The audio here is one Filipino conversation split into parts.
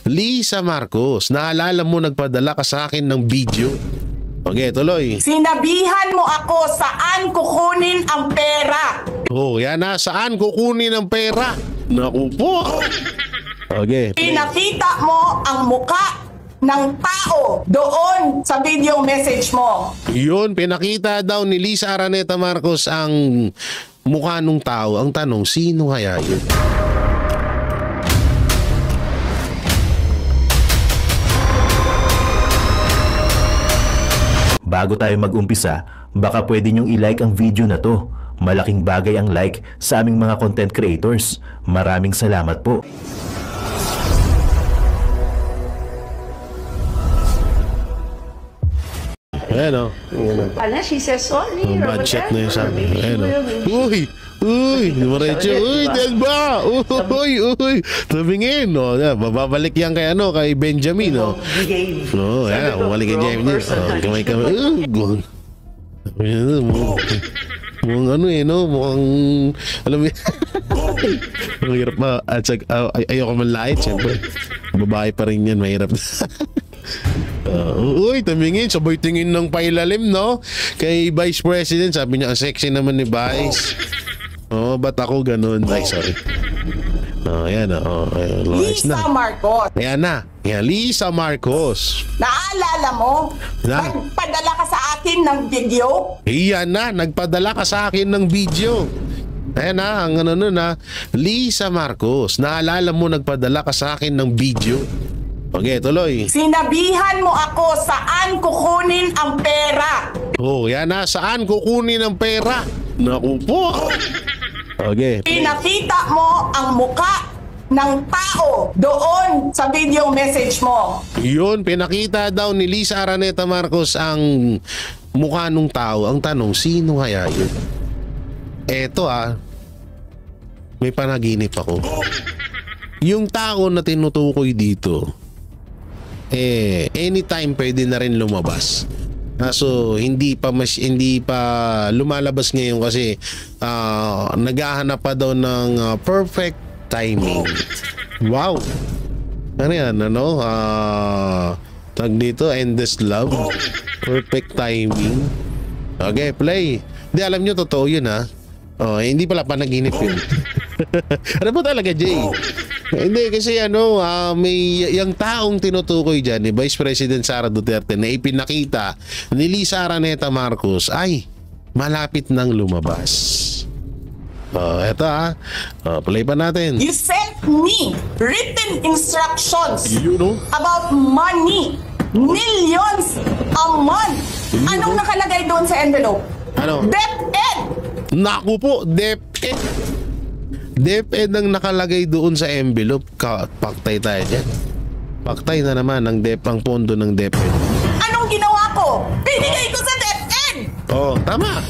Lisa Marcos, naalala mo nagpadala ka sa akin ng video? Okay, tuloy. Sinabihan mo ako saan kukunin ang pera. Oh, yan na. Saan kukunin ang pera? Naku po. Okay. Pinakita mo ang muka ng tao doon sa video message mo. Yun, pinakita daw ni Lisa Araneta Marcos ang mukha ng tao. Ang tanong, sino kaya yun? Bago tayo mag-umpisa, baka pwede nyong i-like ang video na to. Malaking bagay ang like sa aming mga content creators. Maraming salamat po. Ayan o. She says sorry. Bad shot na yun sa akin. Ayan o. Uy! Uy! Diretso! Uy! Delba! Uy! Uy! Tumingin! O, babalik yan kay ano, kay Benjamin o. O, ayan. Bumalik kay Benjamin. Kamay-kamay. Mukhang ano eh, no? Mukhang, alam mo ang hirap pa. At ayoko man lait, syempre. Babae pa rin yan, mahirap. Uy, tumingin. Sabay tingin ng pailalim, no? Kay Vice President. Sabi niya, ang sexy naman ni Vice. Oh, ba't ako ganun? Ay, sorry. Oh, ayan na. Oh, Lisa Marcos. Ayan na. Ayan, Lisa Marcos. Naalala mo? Nagpadala ka sa akin ng video? Ayan na. Nagpadala ka sa akin ng video. Ayan na. Ang ano nun ha. Lisa Marcos. Naalala mo nagpadala ka sa akin ng video? Okay, tuloy. Sinabihan mo ako saan kukunin ang pera. Oh, yan na. Saan kukunin ang pera? Naku po. Okay. Pinakita mo ang muka ng tao doon sa video message mo. Yun, pinakita daw ni Lisa Araneta Marcos ang mukha ng tao. Ang tanong, sino kaya yun? Eto may panaginip ako. Yung tao na tinutukoy dito, anytime pwede na rin lumabas. So hindi pa lumalabas ngayon kasi naghahanap pa daw ng perfect timing. Wow. Ano yan, ano? Tag dito, endless love. Perfect timing. Okay, play. Hindi, alam nyo, totoo yun ha. Hindi pala panaginip yun. Ano po talaga, Jay? Hindi, kasi may yung taong tinutukoy dyan ni Vice President Sara Duterte na ipinakita ni Lisa Araneta Marcos ay malapit nang lumabas. Eto play pa natin. You sent me written instructions about money. Millions a month. Anong nakalagay doon sa envelope? Ano? DepEd! Naku po, DepEd. DepEd ang nakalagay doon sa envelope. Paktay tayo dyan. Paktay na naman ang pondo ng DepEd. Anong ginawa ko? Binigay ko sa DepEd! Tama.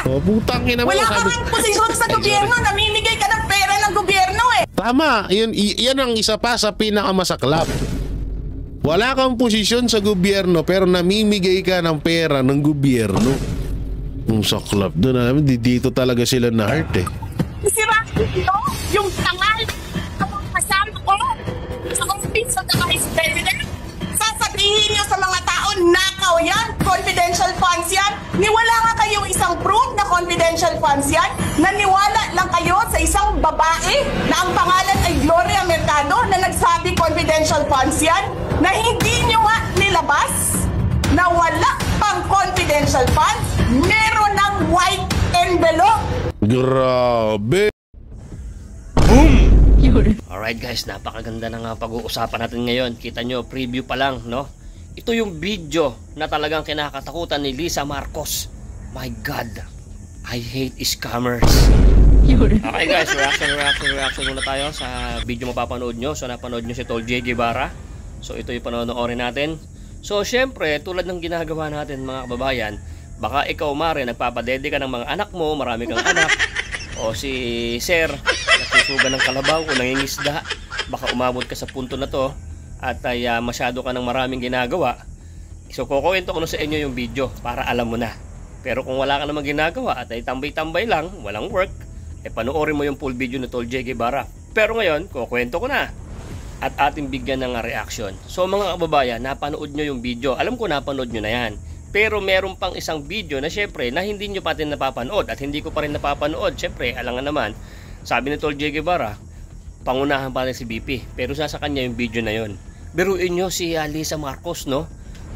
Putang ina mo. Wala ka mang posisyon sa gobyerno. Namimigay ka ng pera ng gobyerno eh. Tama. Yan ang isa pa sa pinakamasaklap. Wala kang posisyon sa gobyerno pero namimigay ka ng pera ng gobyerno. Ang saklap doon. Dito talaga sila na heart eh. Sira ito, yung tangal ang kasama ko sa office of the Vice President. Sasabihin niyo sa mga tao, nakaw yan, confidential funds yan. Niwala nga kayong isang proof na confidential funds yan. Naniwala lang kayo sa isang babae na ang pangalan ay Gloria Mercado na nagsabi confidential funds yan, na hindi niyo nga nilabas, na wala pang confidential funds, meron ng white envelope. Grabe! Boom! Alright guys, napakaganda ng pag-uusapan natin ngayon. Kita nyo, preview pa lang, no? Ito yung video na talagang kinakatakutan ni Lisa Marcos. My God, I hate scammers. Okay guys, reaction muna tayo sa video mapapanood nyo. So napanood nyo si Tol J. Guevara. So ito yung panonoorin natin. So syempre, tulad ng ginagawa natin mga kababayan, baka ikaw Mare, nagpapadede ka ng mga anak mo, marami kang anak. O si Sir, nagsusuga ng kalabaw o nangingisda. Baka umabot ka sa punto na to at ay masyado ka ng maraming ginagawa. So kukuwento ko na sa inyo yung video para alam mo na. Pero kung wala ka namang ginagawa at ay tambay-tambay lang, walang work, panoorin mo yung full video ni Tol J. Guevara. Pero ngayon, kukwento ko na. at ating bigyan ng reaction. So mga kababayan, napanood nyo yung video. Alam ko napanood nyo na yan. Pero meron pang isang video na syempre na hindi nyo pa rin napapanood at hindi ko pa rin napapanood. Syempre, alangan naman, sabi ni Tol J. Guevara, pangunahan pa rin si BP. Pero sa kanya yung video na yon. Biruin nyo si Lisa Marcos, no?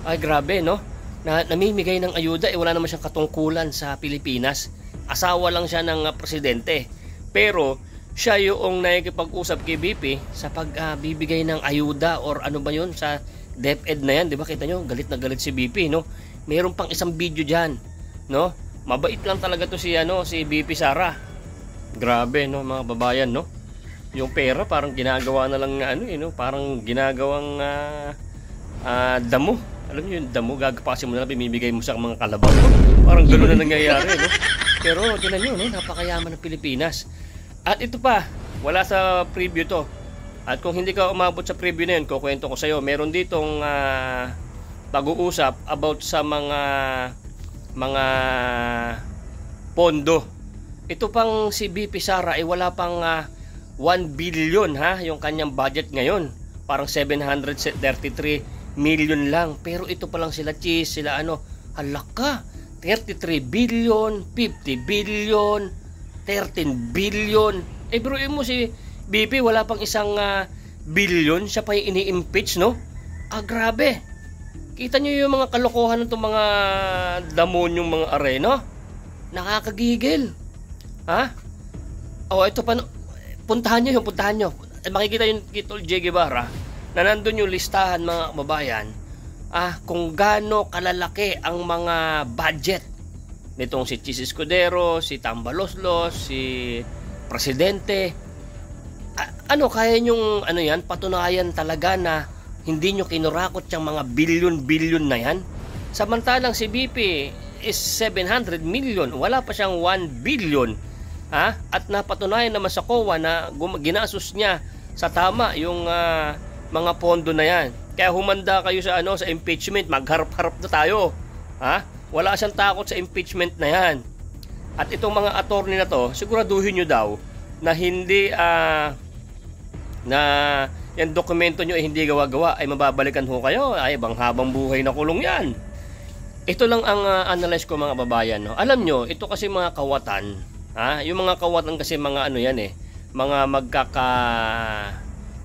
Ay grabe, no? Namimigay ng ayuda, wala naman siyang katungkulan sa Pilipinas. Asawa lang siya ng presidente. Pero siya yung nakikipag-usap kay BP sa pagbibigay ng ayuda or ano ba yun sa DepEd na yan, di ba? Kita nyo, galit na galit si BP, no? Meron pang isang video dyan, no? Mabait lang talaga to si BP Sara. Grabe, no, mga babayan, no? Yung pera parang ginagawa na lang no? Parang ginagawang damo. Alam niyo yung damo, gagapasin mo na lang, bimibigay mo sa mga kalabaw. Parang gano'n na nangyayari, no? Pero tingnan niyo, no, napakayaman ng Pilipinas. At ito pa, wala sa preview to. At kung hindi ka umabot sa preview na yun, kukwento ko sa'yo, meron ditong pag-uusap about sa mga pondo. Ito pang si BP Sara ay wala pang 1 billion yung kanyang budget ngayon. Parang 733 million lang. Pero ito pa lang sila cheese, sila halaka, 33 billion, 50 billion, 13 billion. Bro, mo si BP wala pang isang billion, siya pa yung ini-impeach, no? Grabe. Kita nyo yung mga kalokohan ng itong mga damonyong mga arena. Nakakagigil. Ito pa, puntahan nyo. Makikita yung Tol J. Guevara na nandun yung listahan, mga kababayan, kung gaano kalalaki ang mga budget nitong si Chis Escudero, si Tambaloslos, si Presidente. Kaya nyong yan, patunayan talaga na hindi nyo kinurakot yung mga billion na yan. Samantalang si BP is 700 million, wala pa siyang 1 billion. At napatunayan naman sa COA na ginastos niya sa tama yung mga pondo na yan. Kaya humanda kayo sa sa impeachment, magharap-harap na tayo. Wala siyang takot sa impeachment na yan. At itong mga attorney na to, siguraduhin nyo daw na hindi na yan dokumento nyo hindi gawa-gawa ay mababalikan ho kayo, ay bang habang buhay na kulong yan. Ito lang ang analyze ko, mga babayan, no? Alam nyo, ito kasi mga kawatan, yung mga kawatan kasi mga mga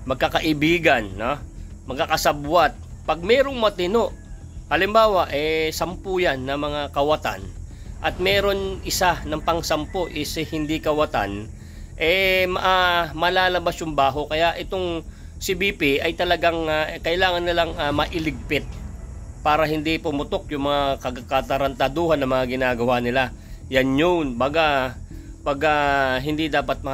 magkakaibigan, no? Magkakasabwat. Pag merong matino, halimbawa 10 yan na mga kawatan at meron isa ng pang-10 is hindi kawatan, malalabas yung baho. Kaya itong si BP ay talagang kailangan nilang mailigpit para hindi pumutok yung mga katarantaduhan na mga ginagawa nila. Yan yun, pag hindi dapat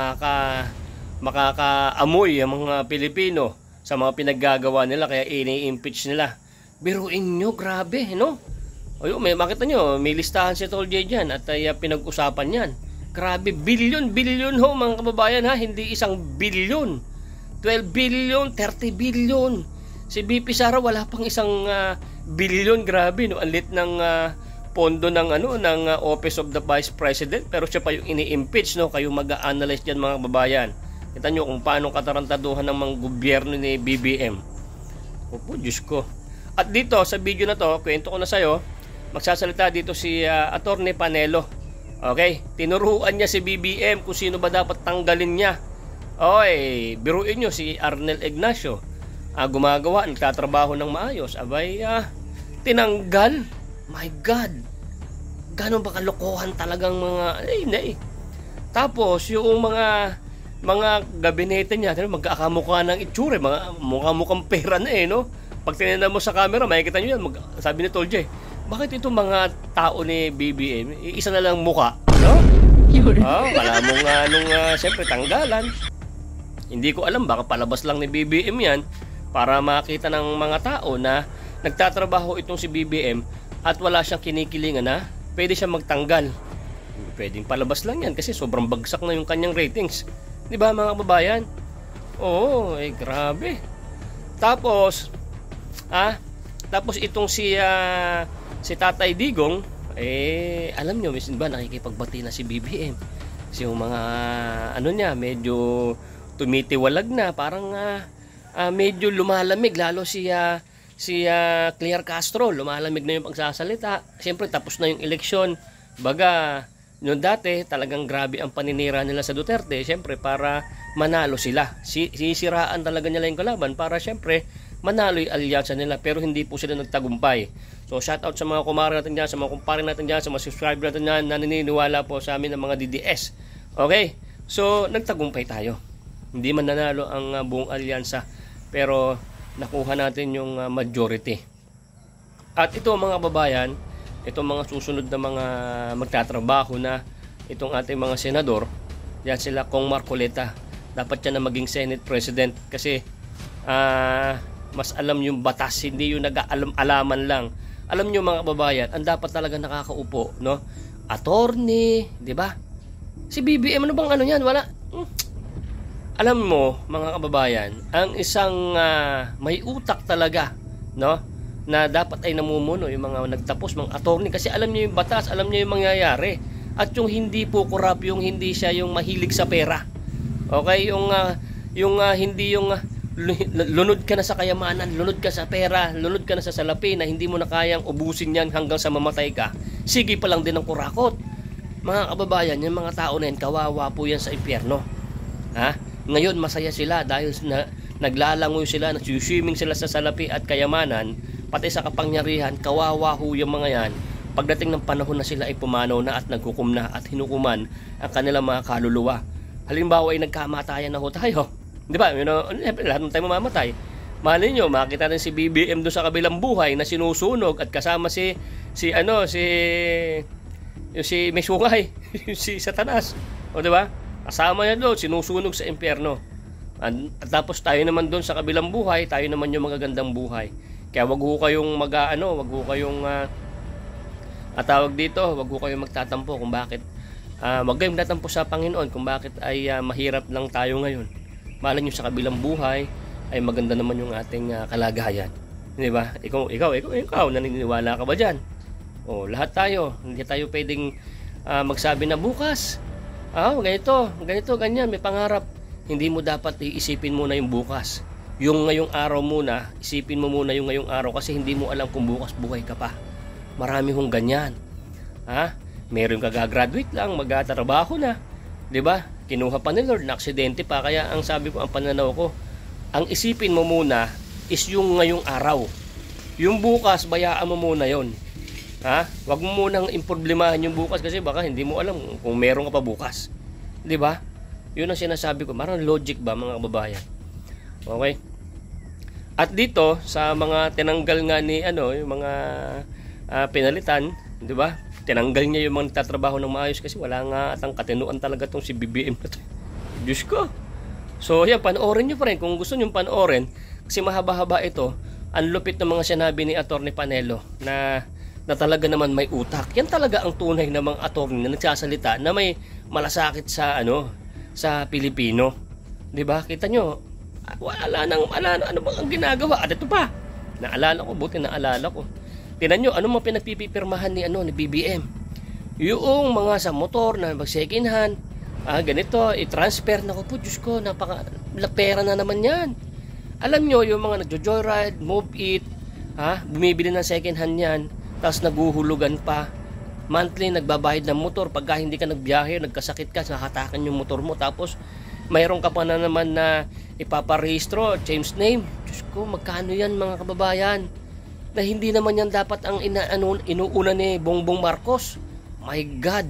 makakaamoy ang mga Pilipino sa mga pinaggagawa nila, kaya ini-impeach nila. Biruin nyo, grabe, no? Makita nyo, may listahan si Tol J dyan at pinag-usapan yan. Grabe, billion ho, mga kababayan, hindi 1 billion. 12 billion, 30 billion. Si BP Sara wala pang 1 billion, grabe, no? Ang lit ng pondo ng Office of the Vice President, pero siya pa yung ini-impeach, no? Kayo mag-a-analyze diyan, mga kababayan. Kita nyo kung paano katarantaduhan ng mga gobyerno ni BBM. Opo, Diyos ko. At dito sa video na to, kwento ko na sa'yo, magsasalita dito si Attorney Panelo. Okay, tinuruan niya si BBM kung sino ba dapat tanggalin niya. Biruin nyo si Arnel Ignacio, gumagawa, nagtatrabaho ng maayos, tinanggal. My God, gano'n ba kalokohan talagang mga Tapos yung mga gabinete niya, magkakamukha ng itsure, mga mukhang pera na no? Pag tinignan mo sa camera, makikita nyo yan. Sabi ni Tol J, bakit itong mga tao ni BBM, isa na lang mukha, no? Wala mong siyempre tanggalan. Hindi ko alam, baka palabas lang ni BBM yan para makita ng mga tao na nagtatrabaho itong si BBM at wala siyang kinikilingan na pwede siya magtanggal. Pwedeng palabas lang yan kasi sobrang bagsak na yung kanyang ratings. Di ba, mga kababayan? Oo, grabe. Tapos itong si Tatay Digong, alam nyo, minsan ba nakikipagbati na si BBM? Kasi yung mga niya, medyo tumitiwalag na, parang medyo lumalamig, lalo si Claire Castro, lumalamig na yung pagsasalita. Siyempre tapos na yung eleksyon. Baga, noon dati talagang grabe ang paninira nila sa Duterte, siyempre para manalo sila. Sisiraan talaga nila yung kalaban para siyempre manalo yung alyansa nila, pero hindi po sila nagtagumpay. So shout out sa mga kumare natin dyan, sa mga kumpare natin dyan, sa mga subscriber natin dyan na naniniwala po sa amin ng mga DDS. Okay? So nagtagumpay tayo. Hindi man nanalo ang buong alyansa, pero nakuha natin yung majority. At ito mga babayan, itong mga susunod na mga magtatrabaho na itong ating mga senador, yan sila Kong Marcoleta. Dapat yan na maging Senate President kasi mas alam yung batas, hindi yung nag-alam-alaman lang. Alam nyo mga babayan, ang dapat talaga nakakaupo, no? Attorney, di ba? Si BBM, ano bang ano yan? Wala. Alam mo mga kababayan, ang isang may utak talaga, no, na dapat ay namumuno yung mga nagtapos, mga attorney, kasi alam niyo yung batas, alam niyo yung mangyayari, at yung hindi po corrupt, yung hindi siya yung mahilig sa pera. Okay, yung hindi yung lunod ka na sa kayamanan, lunod ka sa pera, lunod ka na sa salapi na hindi mo na kayang ubusin yan hanggang sa mamatay ka. Sige pa lang din ang kurakot. Mga kababayan, yung mga tao na yan, kawawa po yan sa impyerno. Ha? Ngayon masaya sila dahil naglalangoy sila, nag-swimming sila sa salapi at kayamanan, pati sa kapangyarihan. Kawawa ho yung mga yan. Pagdating ng panahon na sila ay pumanaw na at naghukom na at hinukuman ang kanilang mga kaluluwa. Halimbawa ay nagkamatayan na ho tayo, di ba? Lahat ng tayo mamamatay. Malay nyo, makita rin si BBM doon sa kabilang buhay na sinusunog at kasama si Mesungay, si Satanas, o di ba? Kasama niya doon, sinusunog sa impyerno. At tapos tayo naman doon sa kabilang buhay, tayo naman yung magagandang buhay. Kaya wag ho kayong wag ho kayong tawag dito, wag ho kayong magtatampo kung bakit wag kayong magtatampo sa Panginoon kung bakit ay mahirap lang tayo ngayon. Malay niyo sa kabilang buhay ay maganda naman yung ating kalagayan. Di ba? Ikaw naniniwala ka ba diyan? O lahat tayo, hindi tayo pwedeng magsabi na bukas ganito, ganyan, may pangarap. Hindi mo dapat iisipin muna yung bukas. Yung ngayong araw muna, isipin mo muna yung ngayong araw kasi hindi mo alam kung bukas buhay ka pa. Marami hong ganyan. Meron kagagraduate lang, magtatrabaho na. 'Di ba? Kinuha pa ni Lord, na aksidente pa. Kaya ang sabi ko, ang pananaw ko, ang isipin mo muna is yung ngayong araw. Yung bukas, bayaan mo muna yon. Wag mo munang improblemahan yung bukas kasi baka hindi mo alam kung meron ka pa bukas. 'Di ba? 'Yun ang sinasabi ko. Marang logic ba mga kababayan? Okay? At dito sa mga tinanggal nga ni yung mga pinalitan, 'di ba? Tinanggal niya yung mga nagtatrabaho ng maayos kasi wala nga atang katinuan talaga tong si BBM na to. Diyos ko. So, yan, panoorin niyo pa rin kung gusto niyo panoorin kasi mahaba-haba ito. Ang lupit ng mga sinabi ni Atty. Panelo na talaga naman may utak. Yan talaga ang tunay na mga attorney na nagsasalita na may malasakit sa sa Pilipino. 'Di ba? Kita nyo, wala nang ano bang ang ginagawa? At ito pa. Naalala ko. Tingnan nyo, ano mga pinagpipirmahan ni BBM? Yung mga sa motor na mag-second hand, ganito, i-transfer. Naku po, Diyos ko, pera na naman yan. Alam nyo, yung mga nagjo-joyride, move it, bumibili ng second hand yan, tapos naguhulugan pa. Monthly, nagbabayad ng motor. Pagka hindi ka nagbiyahe, nagkasakit ka, nakatakan yung motor mo. Tapos, mayroon ka pa na naman na ipaparehistro, change name. Diyos ko, magkano yan mga kababayan? Na hindi naman yan dapat ang inuuna ni Bongbong Marcos. My God.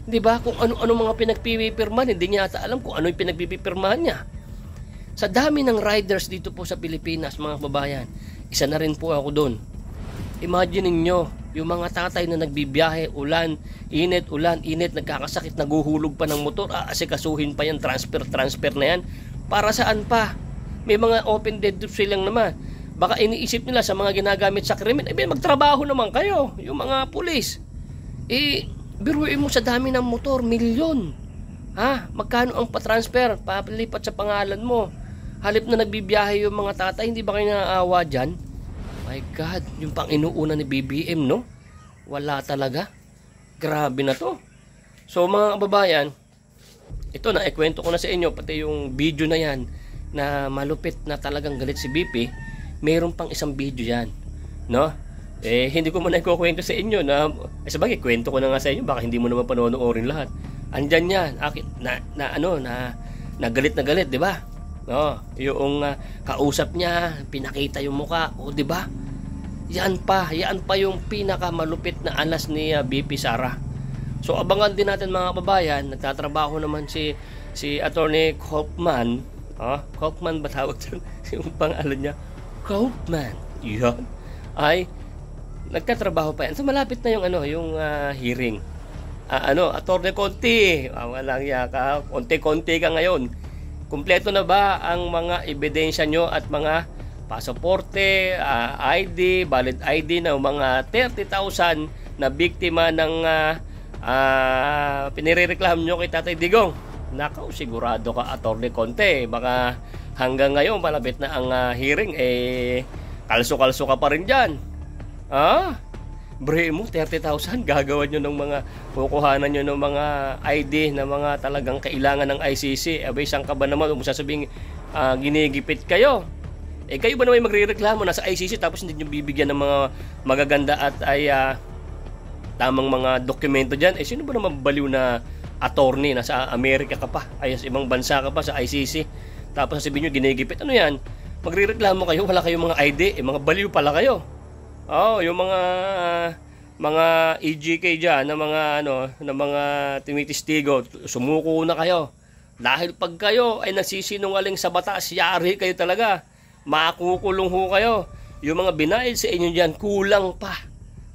Di ba? Kung ano-ano mga pinagpipirmahan, hindi niya ata alam kung ano yung pinagpipirmahan niya. Sa dami ng riders dito po sa Pilipinas, mga kababayan, isa na rin po ako doon. Imagine niyo yung mga tatay na nagbibiyahe, ulan, init, nagkakasakit, naguhulog pa ng motor, asikasuhin pa yan, transfer na yan. Para saan pa? May mga open dead silang naman. Baka iniisip nila sa mga ginagamit sa krimen, magtrabaho naman kayo, yung mga pulis. Biruin mo sa dami ng motor, milyon. Magkano ang patransfer, papalipat sa pangalan mo? Halip na nagbibiyahe yung mga tatay, hindi ba kayo naaawa dyan? My God, yung pang inuuna ni BBM, no? Wala talaga. Grabe na to. So mga kababayan, ito na, ikwento ko na sa inyo, pati yung video na yan, na malupit na talagang galit si BP, mayroon pang isang video yan, no? Hindi ko muna ikukwento sa inyo na, sabagay, kwento ko na nga sa inyo, baka hindi mo naman panonoorin lahat. Andyan yan, na galit, di ba? No, yung kausap niya, pinakita yung muka, di ba? Yan pa yung pinakamalupit na alas ni BP Sara. So abangan din natin mga kababayan, nagtatrabaho naman si Attorney Kaufman. Kaufman ba tawag doon? Yung pangalan niya, Kaufman. Yan. Ay nagtatrabaho pa yan. So malapit na yung hearing. Attorney Conti, walang yaka, konti-konti ka ngayon. Kumpleto na ba ang mga ebidensya nyo at mga pasaporte, ID, valid ID ng mga 30,000 na biktima ng pinireklamo nyo kay Tatay Digong? Nakaw, sigurado ka, Attorney Conte. Baka hanggang ngayon, malapit na ang hearing, kalso-kalso ka pa rin dyan. Bre mo, 30,000, gagawan nyo ng mga, kukuhanan nyo ng mga ID na mga talagang kailangan ng ICC. Abay, saan ka ba naman? Huwag mo sasabing ginigipit kayo. Kayo ba naman magrereklamo nasa ICC tapos hindi nyo bibigyan ng mga magaganda at tamang mga dokumento dyan? Sino ba naman baliw na attorney? Nasa Amerika ka pa, sa ibang bansa ka pa, sa ICC. Tapos sasabihin nyo ginigipit. Ano yan? Magrereklamo kayo, wala kayong mga ID. Mga baliw pala kayo. Yung mga EGK dyan na mga tumitistigo, sumuko na kayo. Dahil pag kayo ay nasisinungaling sa batas, yari kayo talaga. Makukulong ho kayo. Yung mga binaid sa inyo dyan, kulang pa.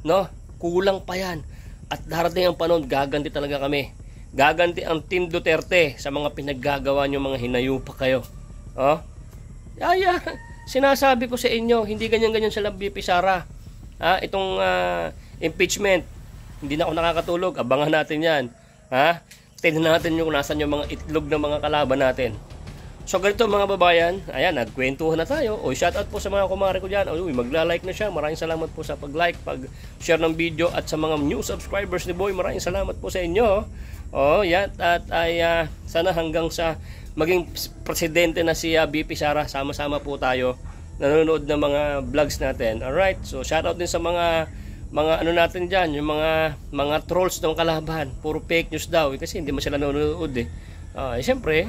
No? Kulang pa yan. At darating ang panahon, gaganti talaga kami. Gaganti ang Team Duterte sa mga pinaggagawa nyo, mga hinayupa kayo. Sinasabi ko sa inyo, hindi ganyan-ganyan sa BP Sara. Itong impeachment, hindi na ako nakakatulog. Abangan natin yan. Tingnan natin yung nasan yung mga itlog ng mga kalaban natin. So ganito mga babayan, ayan, nagkwentuhan na tayo. Shoutout po sa mga kumare ko dyan. Magla-like na siya. Maraming salamat po sa pag-like, pag-share ng video. At sa mga new subscribers ni Boy, maraming salamat po sa inyo. Yan. At sana hanggang sa maging presidente na si BP Sara, sama-sama po tayo nanonood ng mga vlogs natin. Alright, so shoutout din sa mga natin dyan, yung mga trolls ng kalaban. Puro fake news daw, kasi hindi mo sila nanonood siyempre,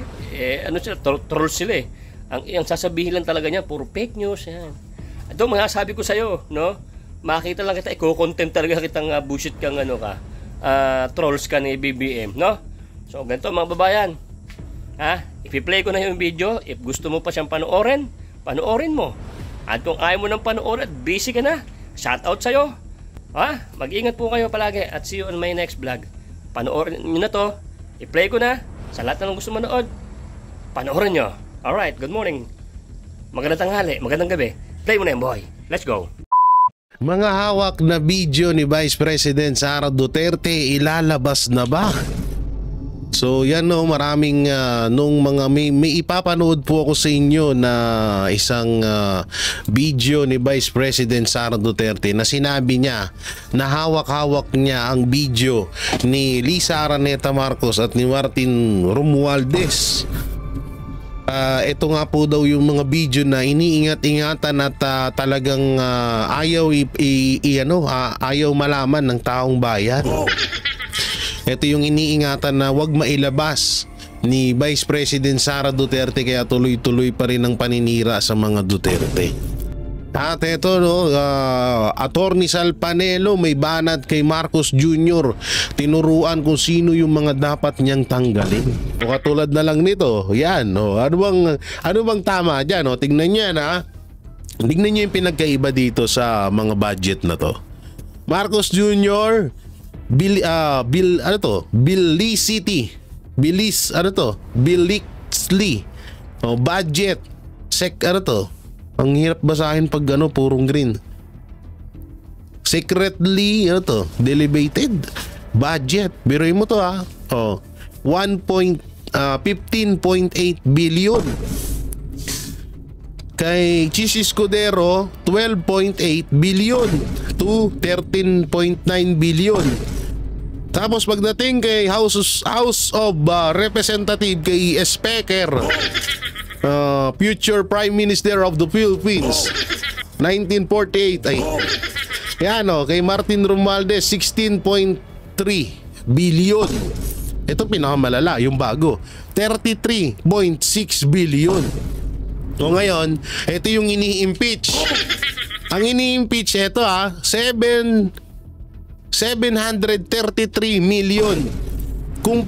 sila, trolls sila ang sasabihin lang talaga niya, puro fake news yan. Ito mga sabi ko sa'yo, no? Makita lang kita, i-content talaga kitang bullshit kang trolls ka ni BBM, no? So ganito mga babayan, i-play ko na yung video. If gusto mo pa siyang panoorin mo. At kung ayaw mo ng panoorin at busy ka na, shoutout sa'yo. Mag-ingat po kayo palagi at see you on my next vlog. Panoorin nyo na to, i-play ko na. Sa lahat na gusto manood, panoorin nyo. Alright, good morning, magandang tanghali, magandang gabi. Play mo na yan, boy. Let's go. Mga hawak na video ni Vice President Sara Duterte, ilalabas na ba? So yan maraming may ipapanood po ako sa inyo na isang video ni Vice President Sara Duterte na sinabi niya na hawak-hawak niya ang video ni Lisa Araneta Marcos at ni Martin Romualdez. Ito nga po daw yung mga video na iniingat-ingatan at talagang ayaw malaman ng taong bayan. Ito yung iniingatan na wag mailabas ni Vice President Sara Duterte, kaya tuloy-tuloy pa rin ang paninira sa mga Duterte. At ito Attorney Sal Panelo may banat kay Marcos Jr. Tinuruan kung sino yung mga dapat niyang tanggalin. O katulad na lang nito, yan ano bang tama dyan? Tingnan niya tingnan niyo yung pinagkaiba dito sa mga budget na to. Marcos Jr. Bilicity budget ang hirap basahin pag purong green. Secretly deliberated budget, biruin mo to 15.8 billion. Kay Chis Escudero 12.8 billion to 13.9 billion. Tapos pagdating kay House of Representative kay Speaker future Prime Minister of the Philippines. 1948 ay. Yan o, kay Martin Romualdez 16.3 billion. Ito pinakamalala, yung bago. 33.6 billion. So ngayon, ito yung ini-impeach. Ang ini-impeach, ito 733 million. Kung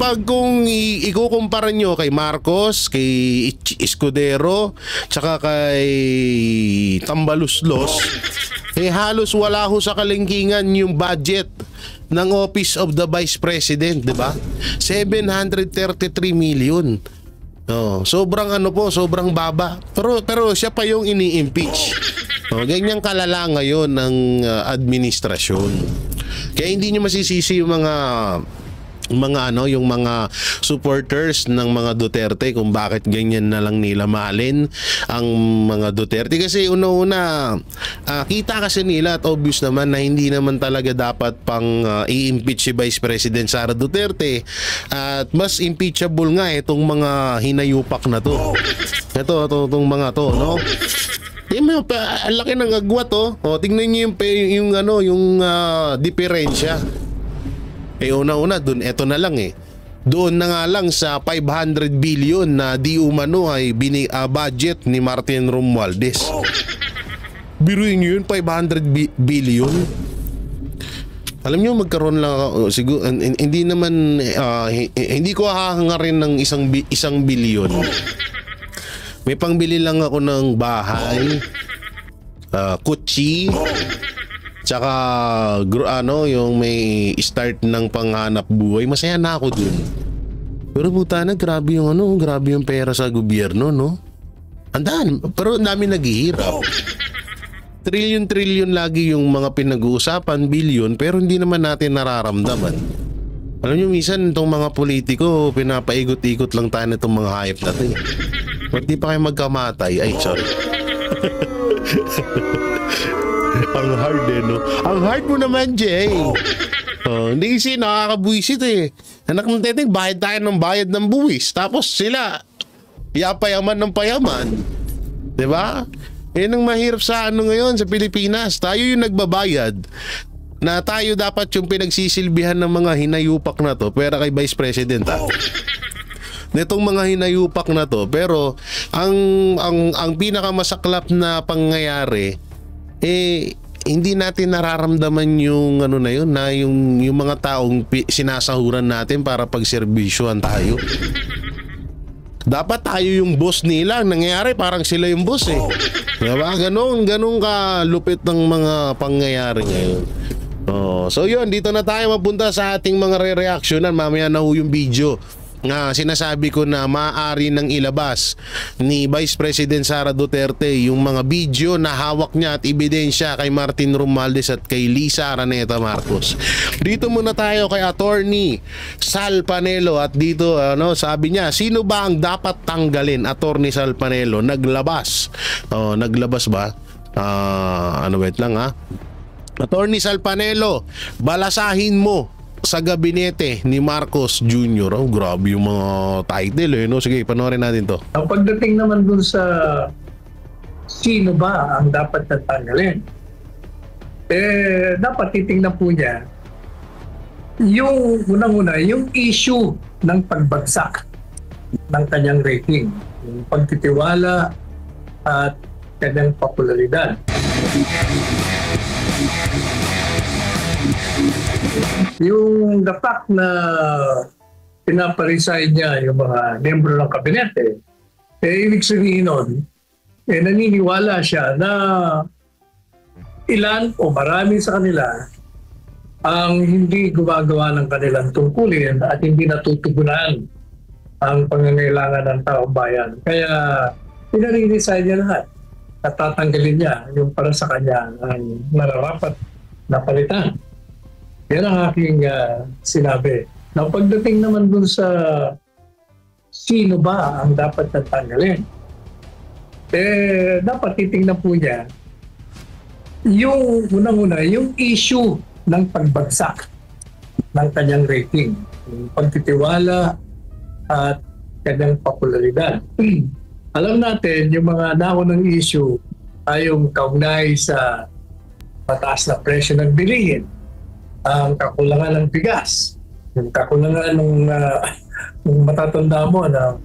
ikukumpara nyo kay Marcos, kay Escudero, tsaka kay Tambaluslos, halos wala ho sa kalingkingan yung budget ng Office of the Vice President, di ba? 733 million. Sobrang sobrang baba. Pero siya pa yung ini-impeach. Ganyang kalala ngayon ng administrasyon. Kaya hindi niyo masisisi yung yung mga supporters ng mga Duterte kung bakit ganyan na lang nila mahalin ang mga Duterte, kasi una-una kita kasi nila at obvious naman na hindi naman talaga dapat pang i-impeach si Vice President Sara Duterte, at mas impeachable nga itong mga hinayupak na to. Itong mga to, no? Ang laki ng agwat, tingnan niyo yung diferensya. Una-una dun, eto na lang doon na nga lang sa 500 billion na di umano ay budget ni Martin Romualdez. Biruin nyo yun, 500 billion. Alam nyo, magkaroon lang ako, siguro, hindi naman, hindi ko hahangarin ng isang billion. May pangbili lang ako ng bahay, kutsi, tsaka yung may start ng panghanap buhay. Masaya na ako dun. Pero puta na, grabe yung pera sa gobyerno, no? Pero ang dami naghihirap. Trillion lagi yung mga pinag-uusapan, billion, pero hindi naman natin nararamdaman. Alam nyo, minsan itong mga politiko, pinapaigot-ikot lang tayo na itong mga hype natin. Ba't di pa kayo magkamatay? Ay, sorry. Ang hard no? Ang hard mo naman, Jay. Hindi kasi nakakabuisit Anak ng teteng, bayad tayo ng bayad ng buwis. Tapos sila, yapayaman ng payaman. Diba? Yan ang mahirap sa ngayon sa Pilipinas. Tayo yung nagbabayad. Na tayo dapat yung pinagsisilbihan ng mga hinayupak na to. Pero kay Vice President nitong mga hinayupak na to. Pero ang pinakamasaklap na pangyayari, hindi natin nararamdaman yung yung mga taong sinasahuran natin para pagserbisyohan tayo. Dapat tayo yung boss nila. Ang nangyayari parang sila yung boss Diba? Ganun ka lupit ng mga pangyayari ngayon. So yun, dito na tayo mapunta sa ating mga re-reactionan. Mamaya na yung video na sinasabi ko na maaari nang ilabas ni Vice President Sara Duterte yung mga video na hawak niya at ebidensya kay Martin Romualdez at kay Lisa Araneta Marcos. Dito muna tayo kay Attorney Sal Panelo, at dito sabi niya, sino ba ang dapat tanggalin? Attorney Sal Panelo naglabas. Naglabas ba? Wait lang Attorney Sal Panelo, balasahin mo sa gabinete ni Marcos Jr. Grabe yung mga title no? Sige, panoorin natin to. Ang pagdating naman dun sa sino ba ang dapat natanggalin, dapat titingnan po niya yung unang-una, yung issue ng pagbagsak ng kanyang rating, yung pagtitiwala at kanyang popularidad. Yung the fact na pinaparesign niya yung mga membro ng kabinete, ibig sabihin nun, naniniwala siya na ilan o marami sa kanila ang hindi gumagawa ng kanilang tungkulin at hindi natutugunan ang pangangailangan ng taong bayan. Kaya pinare-resign niya lahat at tatanggalin niya yung para sa kanya ang nararapat na palitan. Yan ang aking sinabi. Now, pagdating naman dun sa sino ba ang dapat natanggalin, dapat titingnan po niya yung unang-una, yung issue ng pagbagsak ng kanyang rating, yung pagtitiwala at kanyang popularidad. Alam natin, yung mga naunang issue ay yung kaugnay sa mataas na presyo ng bilihin, ang kakulangan ng bigas, yung kakulangan ng matatanda mo na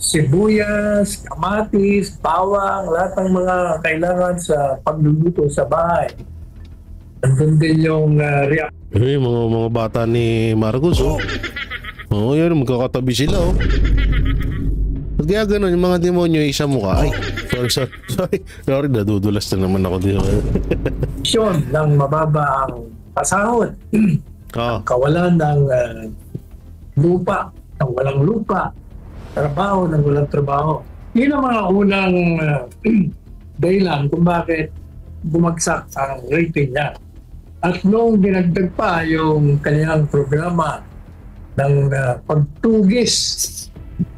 sibuyas, kamatis, bawang, lahat ng mga kailangan sa pagluluto sa bahay. Andun din yung mga bata ni Marcos, oh. Oo, yan, magkakatabi sila, oh. At kaya ganun, yung mga demonyo isa mukha. Ay, sorry, nadudulas na naman ako dito. reaksyon ng mababa ang pasahod, kawalan ng lupa, ng walang lupa, trabaho ng walang trabaho. Yun ang mga unang dahilan kung bakit bumagsak ang rating niya. At noong dinagdag pa yung kanilang programa ng pagtugis,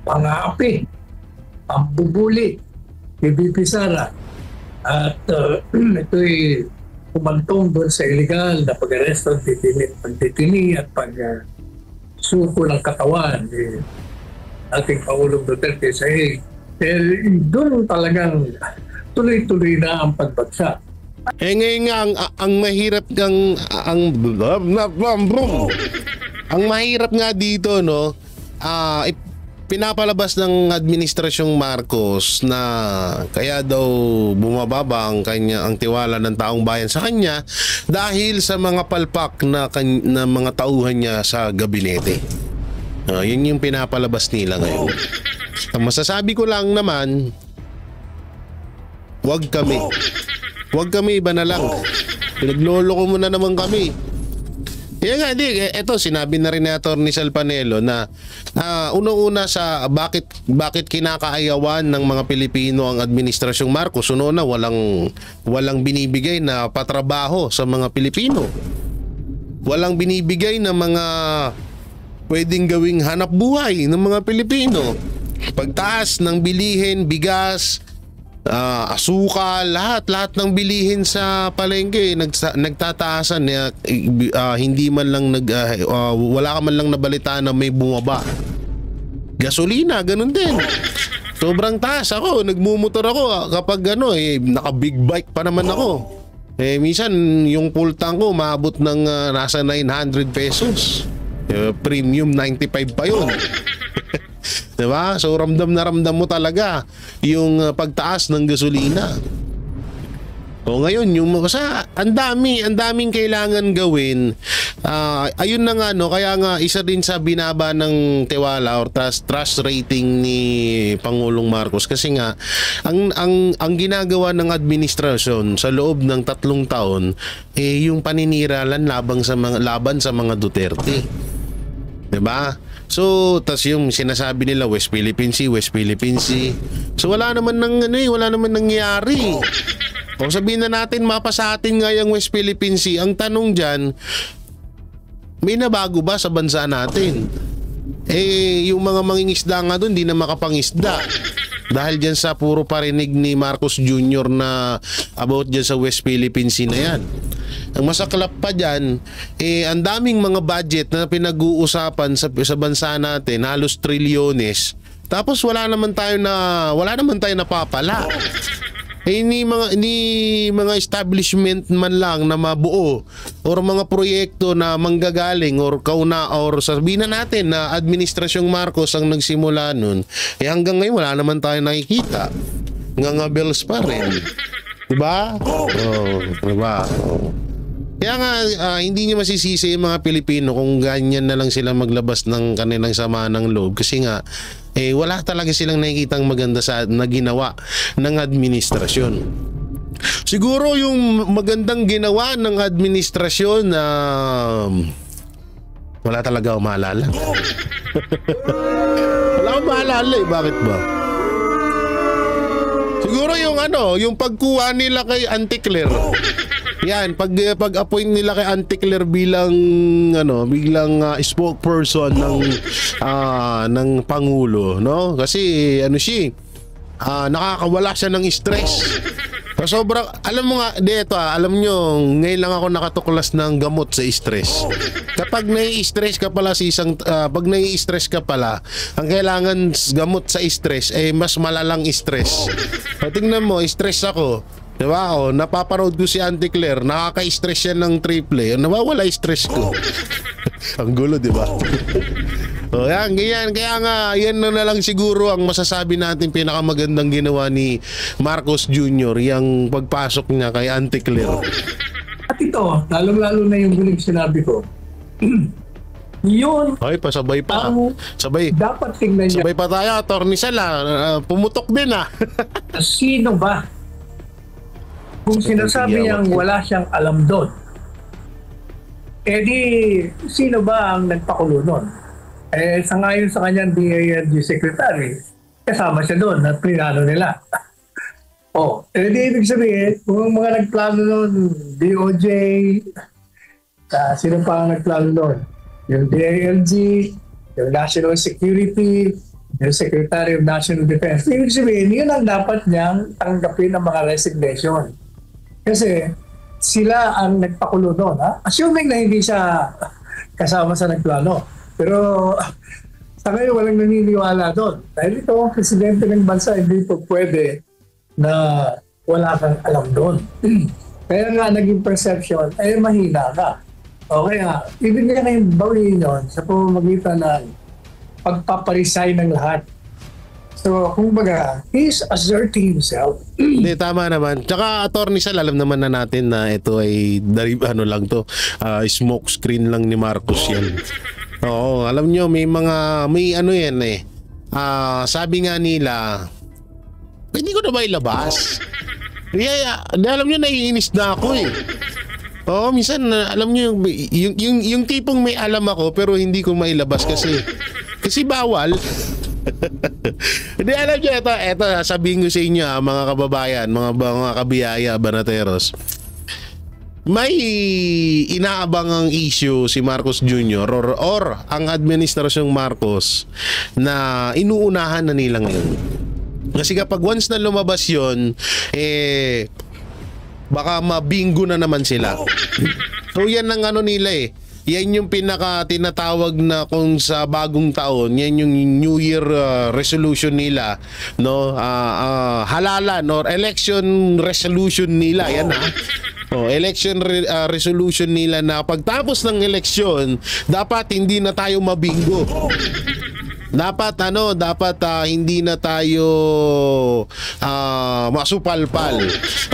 pang-aapi, pambubuli, PBB Sara, at ito'y kumantong doon sa illegal na pag-aresto, pagtitini at pag-suko ng katawan ni ating Pangulong Duterte sa doon talagang tuloy-tuloy na ang pagbagsak. Ngayon nga ang mahirap ang mahirap nga dito, no, pinapalabas ng administrasyong Marcos na kaya daw bumababa ang tiwala ng taong bayan sa kanya dahil sa mga palpak na mga tauhan niya sa gabinete. Yun yung pinapalabas nila ngayon. Ang masasabi ko lang naman, wag kami, iba na lang. Pinagloloko mo na naman kami. Kaya nga, eto, sinabi na rin ni Atty. Sal Panelo na unang-una sa bakit kinakaayawan ng mga Pilipino ang administrasyong Marcos. Una, walang binibigay na patrabaho sa mga Pilipino. Walang binibigay na mga pwedeng gawing hanap buhay ng mga Pilipino. Pagtaas ng bilihin, bigas, asukal, lahat ng bilihin sa palengke nagtataasan, hindi man lang wala ka man lang nabalitaan na may bumaba. Gasolina, ganun din. Sobrang taas. Ako, nagmumotor ako kapag naka big bike pa naman ako. Minsan yung full tank ko maabot ng nasa 900 pesos. Premium 95 pa yun. Diba? So ramdam mo talaga yung pagtaas ng gasolina. O ngayon yung ang daming kailangan gawin. Ayun na nga, no, kaya nga isa din sa binaba ng tiwala or trust rating ni Pangulong Marcos kasi nga ang ginagawa ng administrasyon sa loob ng 3 taon yung paniniralan laban sa mga Duterte. Diba? So, tas yung sinasabi nila West Philippine Sea. So wala naman nangyari. Kung sabihin na natin mapa sa atin nga yung West Philippine Sea, ang tanong diyan, may nabago ba sa bansa natin? Yung mga mangingisda nga doon di na makapangisda. Dahil dyan sa puro parinig ni Marcos Jr. na about dyan sa West Philippine Sea na yan. Ang masaklap pa dyan, ang daming mga budget na pinag-uusapan sa bansa natin, halos trilyones. Tapos wala naman tayo napapala. Hindi mga establishment man lang na mabuo or mga proyekto na manggagaling or sabihin na natin na administrasyong Marcos ang nagsimula nun, hanggang ngayon wala naman tayo nakikita. Nga bills pa rin. Diba? Diba? Kaya nga hindi niya masisisi yung mga Pilipino kung ganyan na lang sila maglabas ng kanilang sama ng loob kasi nga wala talaga silang nakikitang maganda na ginawa ng administrasyon. Siguro yung magandang ginawa ng administrasyon na wala talaga akong maalala. Wala akong maalala bakit ba? Siguro yung pagkuha nila kay Auntie Claire. Yan, pag-appoint nila kay Auntie Claire bilang spokesperson ng Pangulo, no? Kasi nakakawala siya ng stress. Sobrang, alam mo nga, alam nyo, ngayon lang ako nakatuklas ng gamot sa stress. Kapag nai-stress ka pala pag nai-stress ka pala, ang kailangan gamot sa stress mas malalang stress. Tingnan mo, stress ako. Diba? Napapanood ko si Auntie Claire, nakaka-stress yan ng triple. Nawawala stress ko. Ang gulo, diba? Yan, ganyan. Kaya nga, yan na lang siguro ang masasabi natin pinakamagandang ginawa ni Marcos Jr. yung pagpasok niya kay Auntie Claire. At ito, lalong-lalo na yung huling sinabi ko. Yun. Ay, pasabay pa. Sabay. Dapat tingnan niya. Sabay pa tayo, Atty. Sala. Pumutok din Sino ba? Kung sinasabi niyang wala siyang alam doon, di sino ba ang nagpakulo doon? Sangayon sa kanyang DILG secretary, kasama siya doon at plinano nila. Di ibig sabihin, kung mga nagplano noon, DOJ, sino pa ang nagplano noon? Yung DILG, yung National Security, yung Secretary of National Defense. Ibig sabihin, yun ang dapat niyang tanggapin ng mga resignation. Kasi sila ang nagpakulo doon. Assuming na hindi siya kasama sa nagplano. Pero sa ngayon walang naniniwala doon. Dahil ito, presidente ng bansa, hindi po pwede na wala kang alam doon. Kaya nga naging perception, mahina ka. Kaya ibig niya na yung bawiin yun sa pamamagitan ng pagpaparesign ng lahat. So, kumbaga, he's asserting himself. Hindi, tama naman. Tsaka, Atty. Sal, alam naman na natin na ito ay smoke screen lang ni Marcos yan. Oo, alam nyo, may yan sabi nga nila, hindi ko na ba ilabas? Alam nyo, naiinis na ako Oo, minsan, alam nyo, yung tipong may alam ako pero hindi ko mailabas kasi bawal. Hindi, alam nyo, ito, sabihin ko sa inyo mga kababayan, mga kabiyaya, banateros. May inaabangang issue si Marcos Jr. or ang administrasyong Marcos na inuunahan na nila ngayon. Kasi kapag once na lumabas yun, baka mabingo na naman sila. So yan ang nila Yan yung tinatawag na kung sa bagong taon, yan yung New Year resolution nila, no? Halalan or election resolution nila, yan election resolution nila na pagtapos ng eleksyon, dapat hindi na tayo mabingo. Dapat hindi na tayo masupalpal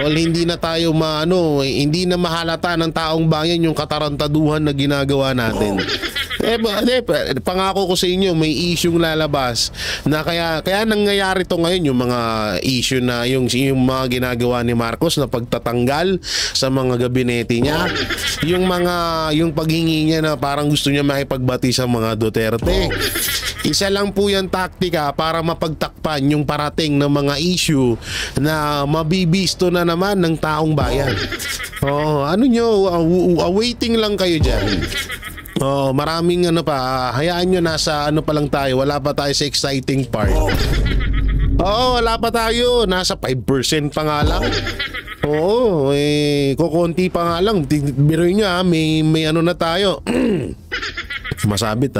o hindi na tayo hindi na mahalata ng taong bayan yung katarantaduhan na ginagawa natin. Pangako ko sa inyo, may issue lalabas na kaya nangyayari to ngayon, yung mga issue na yung mga ginagawa ni Marcos na pagtatanggal sa mga gabinete niya, yung paghingi niya na parang gusto niya makipagbati sa mga Duterte. Isa lang po yung taktika para mapagtakpan yung parating ng mga issue na mabibisto na naman ng taong bayan. Awaiting lang kayo dyan. Maraming hayaan nyo, nasa pa lang tayo, wala pa tayo sa exciting part. Wala pa tayo, nasa 5% pa nga lang. Kukunti pa nga lang. Biruin nyo may na tayo. Masabit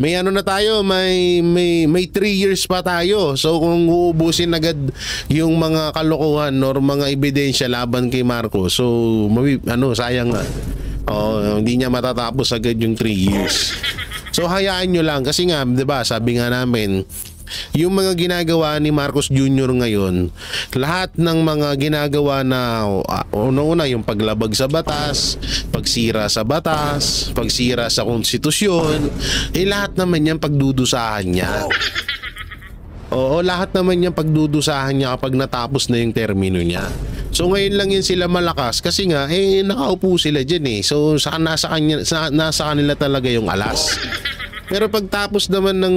may na tayo, may 3 years pa tayo. So kung uubusin agad yung mga kalokohan or mga ebidensya laban kay Marcos, so sayang nga. Hindi niya matatapos agad yung 3 years. So hayaan nyo lang kasi nga, 'di ba, sabi nga namin, yung mga ginagawa ni Marcos Jr. ngayon, lahat ng mga ginagawa na una-una yung paglabag sa batas, pagsira sa batas, pagsira sa konstitusyon, lahat naman yan pagdudusahan niya. Lahat naman yan pagdudusahan niya kapag natapos na yung termino niya. So ngayon lang yan sila malakas kasi nga nakaupo sila dyan So nasa kanila talaga yung alas. Pero pagtapos naman ng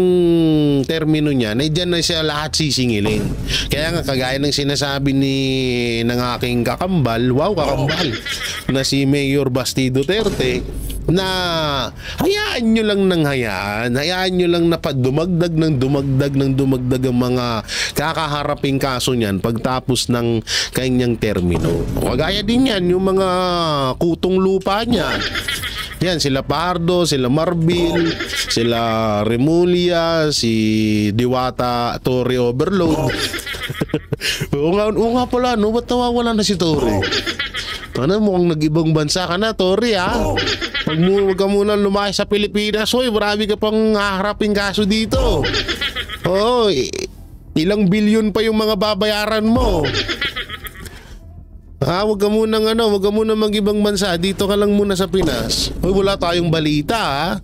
termino niya, dyan na siya lahat sisingilin. Kaya nga, kagaya ng sinasabi ng aking kakambal, kakambal, na si Mayor Basti Duterte, na hayaan nyo lang ng hayaan nyo lang na dumagdag ang mga kakaharaping kaso niyan pagtapos ng kanyang termino. Kagaya din yan yung mga kutong lupa niya. Yan, sila Pardo, sila Marbil, sila Remulla, si Diwata, Torre Overload. oo nga pala, no? Ba't nawawala na si Torre? Ano, mukhang nag-ibang bansa ka na, Torre, ha? Huwag ka muna lumakay sa Pilipinas. Hoy, marami ka pang haharaping kaso dito. Oo, ilang bilyon pa yung mga babayaran mo. Huwag ka muna mag-ibang bansa. Dito ka lang muna sa Pinas. Hoy, wala tayong balita, ha?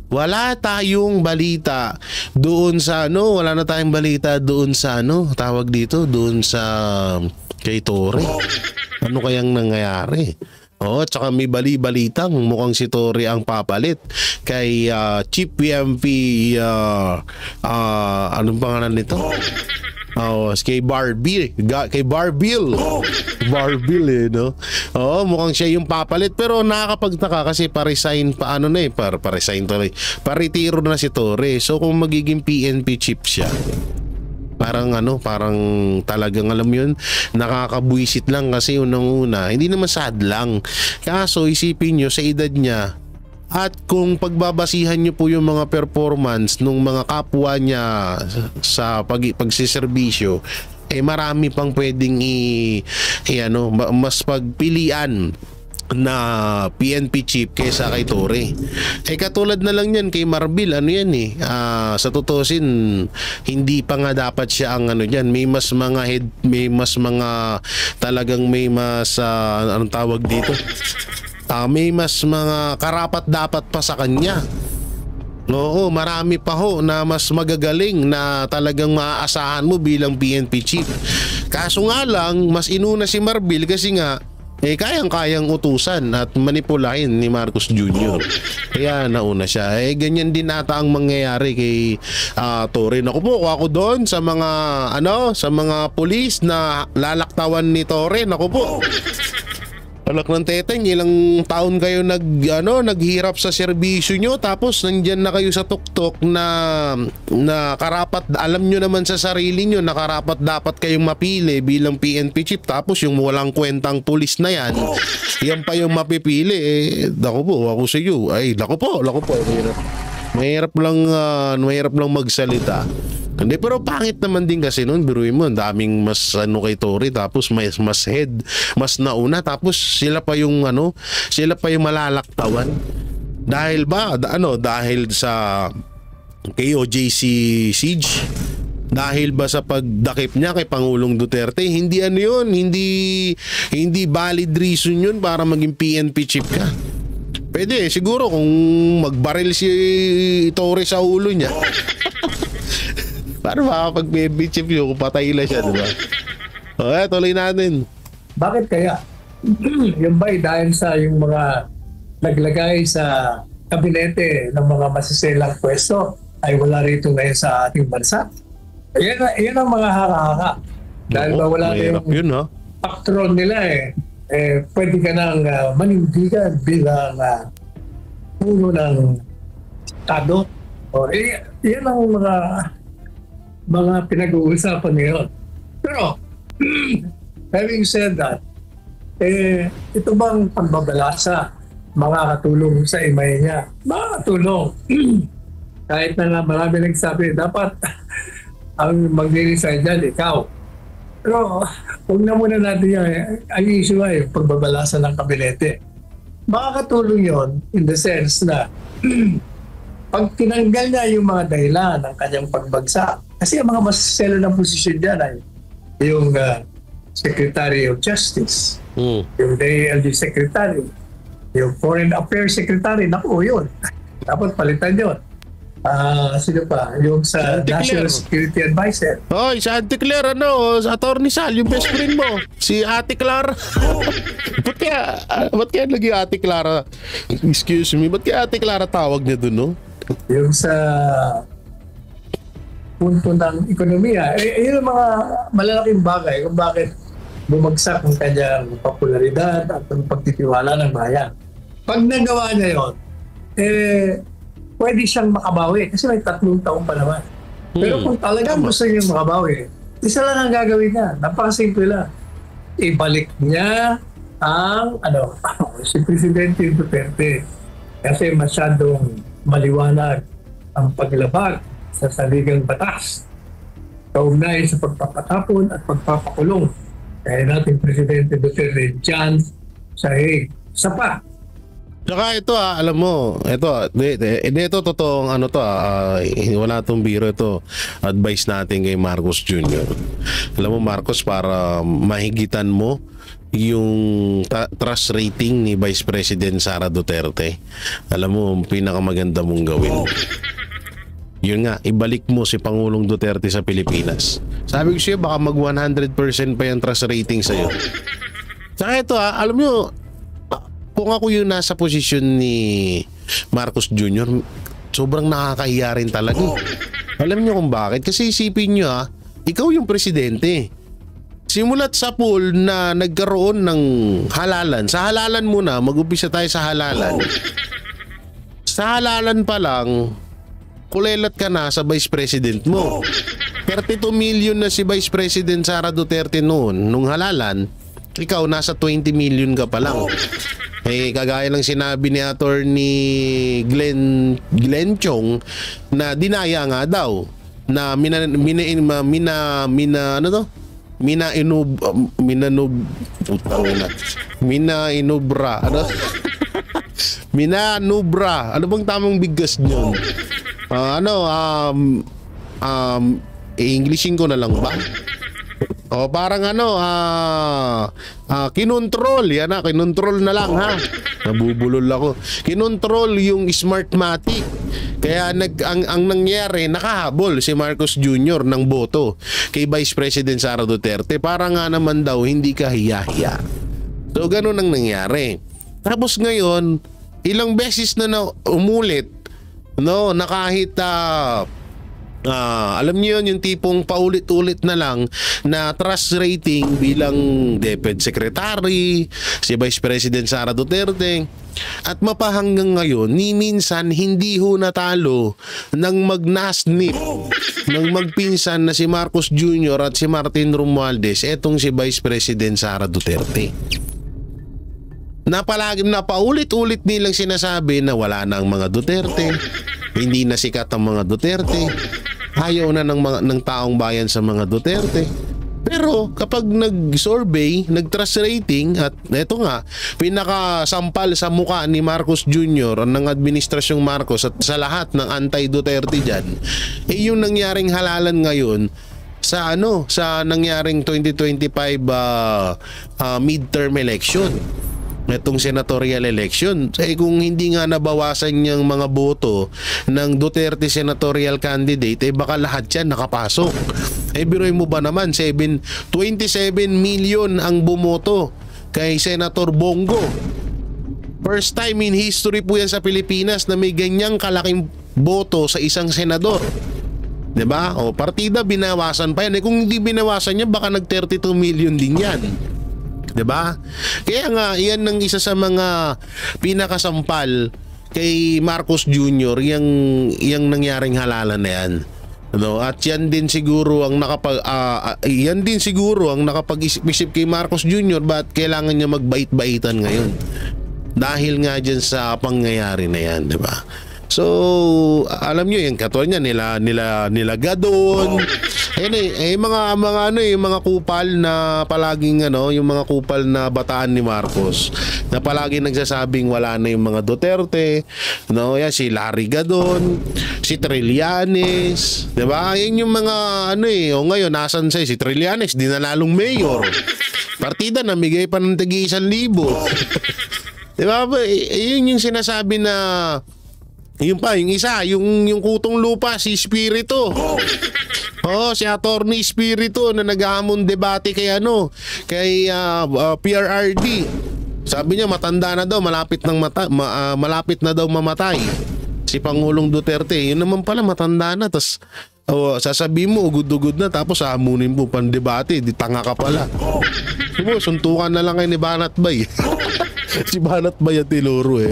Wala tayong balita doon sa wala na tayong balita doon sa tawag dito, doon sa kay Torre. Ano kayang nangyayari? Tsaka may balitang mukhang si Torre ang papalit kay Chief PNP anong pangalan nito? Kay Barbil, no? Mukhang siya yung papalit, pero nakakapagtaka kasi pa-resign pa-retiro na si Torre. So kung magiging PNP chief siya, parang talagang alam yun, nakakabwisit lang kasi unang-una, hindi naman sad lang. Kaso isipin nyo sa edad niya, at kung pagbabasihan nyo po yung mga performance ng mga kapwa niya sa pagsiservisyo, marami pang pwedeng mas pagpilian na PNP chief kaysa kay Torre. Katulad na lang yan kay Marbil, sa tutusin, hindi pa nga dapat siya ang dyan. May mas anong tawag dito? May mas mga karapat-dapat pa sa kanya. Oo, marami pa na mas magagaling na talagang maaasahan mo bilang PNP chief. Kaso nga lang, mas inuna si Marbil kasi nga kayang-kayang utusan at manipulahin ni Marcos Jr. Kaya nauna siya. Ganyan din ata ang mangyayari kay Torre. Naku po, ako doon sa mga pulis na lalaktawan ni Torre. Naku po. Alak ng teteng, ilang taon kayo naghirap sa serbisyo nyo, tapos nandyan na kayo sa tuktok na karapat, alam nyo naman sa sarili nyo na karapat dapat kayong mapili bilang PNP chief, tapos yung walang kwentang pulis na yan pa yung mapipili. Naku po, ako sa iyo. Naku po. Mahirap lang magsalita. Hindi, pero pangit naman din kasi noon, biruin mo, daming mas kay Torre, tapos mas nauna, tapos sila pa yung malalaktawan. Dahil sa KOJC siege? Dahil ba sa pagdakip niya kay Pangulong Duterte? Hindi valid reason yun para maging PNP chief ka. Pwede, siguro kung magbaril si Torre sa ulo niya. Para makapag-PNP chief yun, kung patay na siya, diba? Tuloy natin. Bakit kaya? Yung ba'y dahil sa yung mga naglagay sa kabinete ng mga masiselang pwesto ay wala rito ngayon sa ating bansa? Yan ang mga haka-haka. Dahil ba wala na yung patron nila pwede ka nang manindigan bilang puno ng Estado. Yan ang mga pinag-uusapan ngayon. Pero, having said that, ito bang pagbabalasa makakatulong sa imay niya? Makakatulong. Kahit na nga marami nagsabi, dapat ang mag-resign dyan, ikaw. Pero, huwag na muna natin yan. Ang issue ay pagbabalasa ng kabinete. Makakatulong yon in the sense na pag tinanggal niya yung mga dahilan ng kanyang pagbagsak, kasi ang mga masaselo ng posisyon dyan ay yung Secretary of Justice, yung DILG Secretary, yung Foreign Affairs Secretary, naku yun. Dapat palitan yun. Sino pa? Yung sa National Security Advisor. Si Auntie Claire, Attorney Sal, yung best friend mo. Si Ate Clara. Ba't kaya naging Ate Clara? Excuse me, ba't kaya Ate Clara tawag niya dun, no? Yung sa punto ng ekonomiya, yun ang mga malalaking bagay kung bakit bumagsak ang kanyang popularidad at ang pagtitiwala ng bayan. Pag nagawa niya yun, pwede siyang makabawi kasi may 3 taon pa naman. Pero kung talagang gusto niya makabawi, isa lang ang gagawin niya. Napakasimple lang. Ibalik niya ang si Presidente Duterte kasi masyadong maliwanag ang paglabag sa saligang batas kaugnay sa pagpapatapon at pagpapakulong kaya natin Presidente Duterte dyan sa Hague. Sapa. Saka ito alam mo, ito totoong wala tong biro ito. Advice natin kay Marcos Jr. Alam mo Marcos, para mahigitan mo yung trust rating ni Vice President Sara Duterte, alam mo, pinakamaganda mong gawin. Yun nga, ibalik mo si Pangulong Duterte sa Pilipinas. Sabi ko siya, baka mag 100% pa yung trust rating sa'yo. Saka ito alam nyo, kung ako yung nasa posisyon ni Marcos Jr., sobrang nakakahiya rin talaga. Alam niyo kung bakit? Kasi isipin niyo ikaw yung presidente. Simulat sa pool na nagkaroon ng halalan. Sa halalan muna, mag-umpisa tayo sa halalan. Sa halalan pa lang, kulelat ka na sa Vice President mo. 32 million na si Vice President Sara Duterte noon, nung halalan, ikaw nasa 20 million ka pa lang. Kagaya ng sinabi ni Attorney Glenn Chong na dinaya nga daw na minanubra. Ano bang tamang bigkas niyon? Englishin ko na lang ba? O parang kinontrol kinontrol na lang nabubulol ako. Kinontrol yung Smartmatic. Kaya ang nangyari, nakahabol si Marcos Jr. ng boto kay Vice President Sara Duterte para nga naman daw hindi ka hiya-hiya. So ganun ang nangyari. Tapos ngayon, ilang beses na umulit na kahit alam niyo yun, yung tipong paulit-ulit na lang na trust rating bilang DepEd Secretary, si Vice President Sara Duterte, at mapahanggang ngayon, ni minsan hindi ho natalo ng magnasnip ng magpinsan na si Marcos Jr. at si Martin Romualdez, etong si Vice President Sara Duterte. Napaulit-ulit nilang sinasabi na wala na ang mga Duterte, hindi na sikat ang mga Duterte, ayaw na ng taong bayan sa mga Duterte. Pero kapag nag-survey, nag-trust rating, at eto nga, pinakasampal sa mukha ni Marcos Jr. ng Administrasyong Marcos at sa lahat ng anti-Duterte dyan, yung nangyaring halalan ngayon sa nangyaring 2025 midterm election. Itong senatorial election, kung hindi nga nabawasan yung mga boto ng Duterte senatorial candidate, baka lahat yan nakapasok. Biruin mo ba naman, 27 million ang bumoto kay Senator Bongo. First time in history po yan sa Pilipinas na may ganyang kalaking boto sa isang senador. Diba? O partida, binawasan pa yan. Kung hindi binawasan yan, baka nag 32 million din yan. Diba? Kaya nga, yan ang isa sa mga pinakasampal kay Marcos Jr. yung nangyaring halalan na yan. At yan din siguro ang nakapag-isip kay Marcos Jr. ba't kailangan niya magbait-baitan ngayon. Dahil nga dyan sa pangyayari na yan, diba? So, alam nyo, yung katulad niya, nila Gadon. Yung mga kupal na palaging yung mga kupal na bataan ni Marcos na palaging nagsasabing wala na yung mga Duterte, yan si Larry Gadon, si Trillanes, 'di ba? Yan yung mga ngayon nasan si Trillanes, di nanalong mayor. Partida namigay pa ng tagi 1,000. 'Di ba? Yun yung sinasabi na yung isa, yung kutong lupa, si Espiritu. Si Attorney Espiritu na naghahamon debate kay PRRD. Sabi niya matanda na daw, malapit na daw mamatay si Pangulong Duterte. Yun naman pala matanda na, tas sasabihin mo ugod-ugod na, tapos hamunin mo pang debate, di tanga ka pala. Suntukan na lang kay ni Banat Bay. Si Banat Bay at Tiloro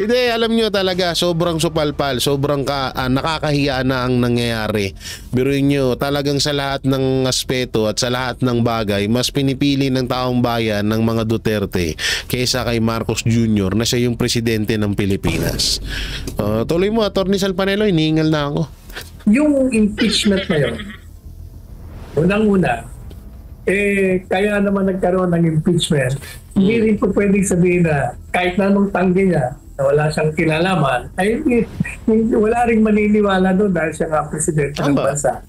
Hindi, alam nyo talaga, sobrang supalpal, sobrang nakakahiya na ang nangyayari. Biruin nyo, talagang sa lahat ng aspeto at sa lahat ng bagay, mas pinipili ng taong bayan ng mga Duterte kaysa kay Marcos Jr. na siya yung presidente ng Pilipinas. Tuloy mo, Atty. Salpanelo, hinihingal na ako. Yung impeachment na yun, unang-una, kaya naman nagkaroon ng impeachment, hindi rin po pwedeng sabihin na kahit na nung tanggi niya na wala siyang kinalaman, ay wala rin maniniwala doon dahil siya nga presidente ng bansa.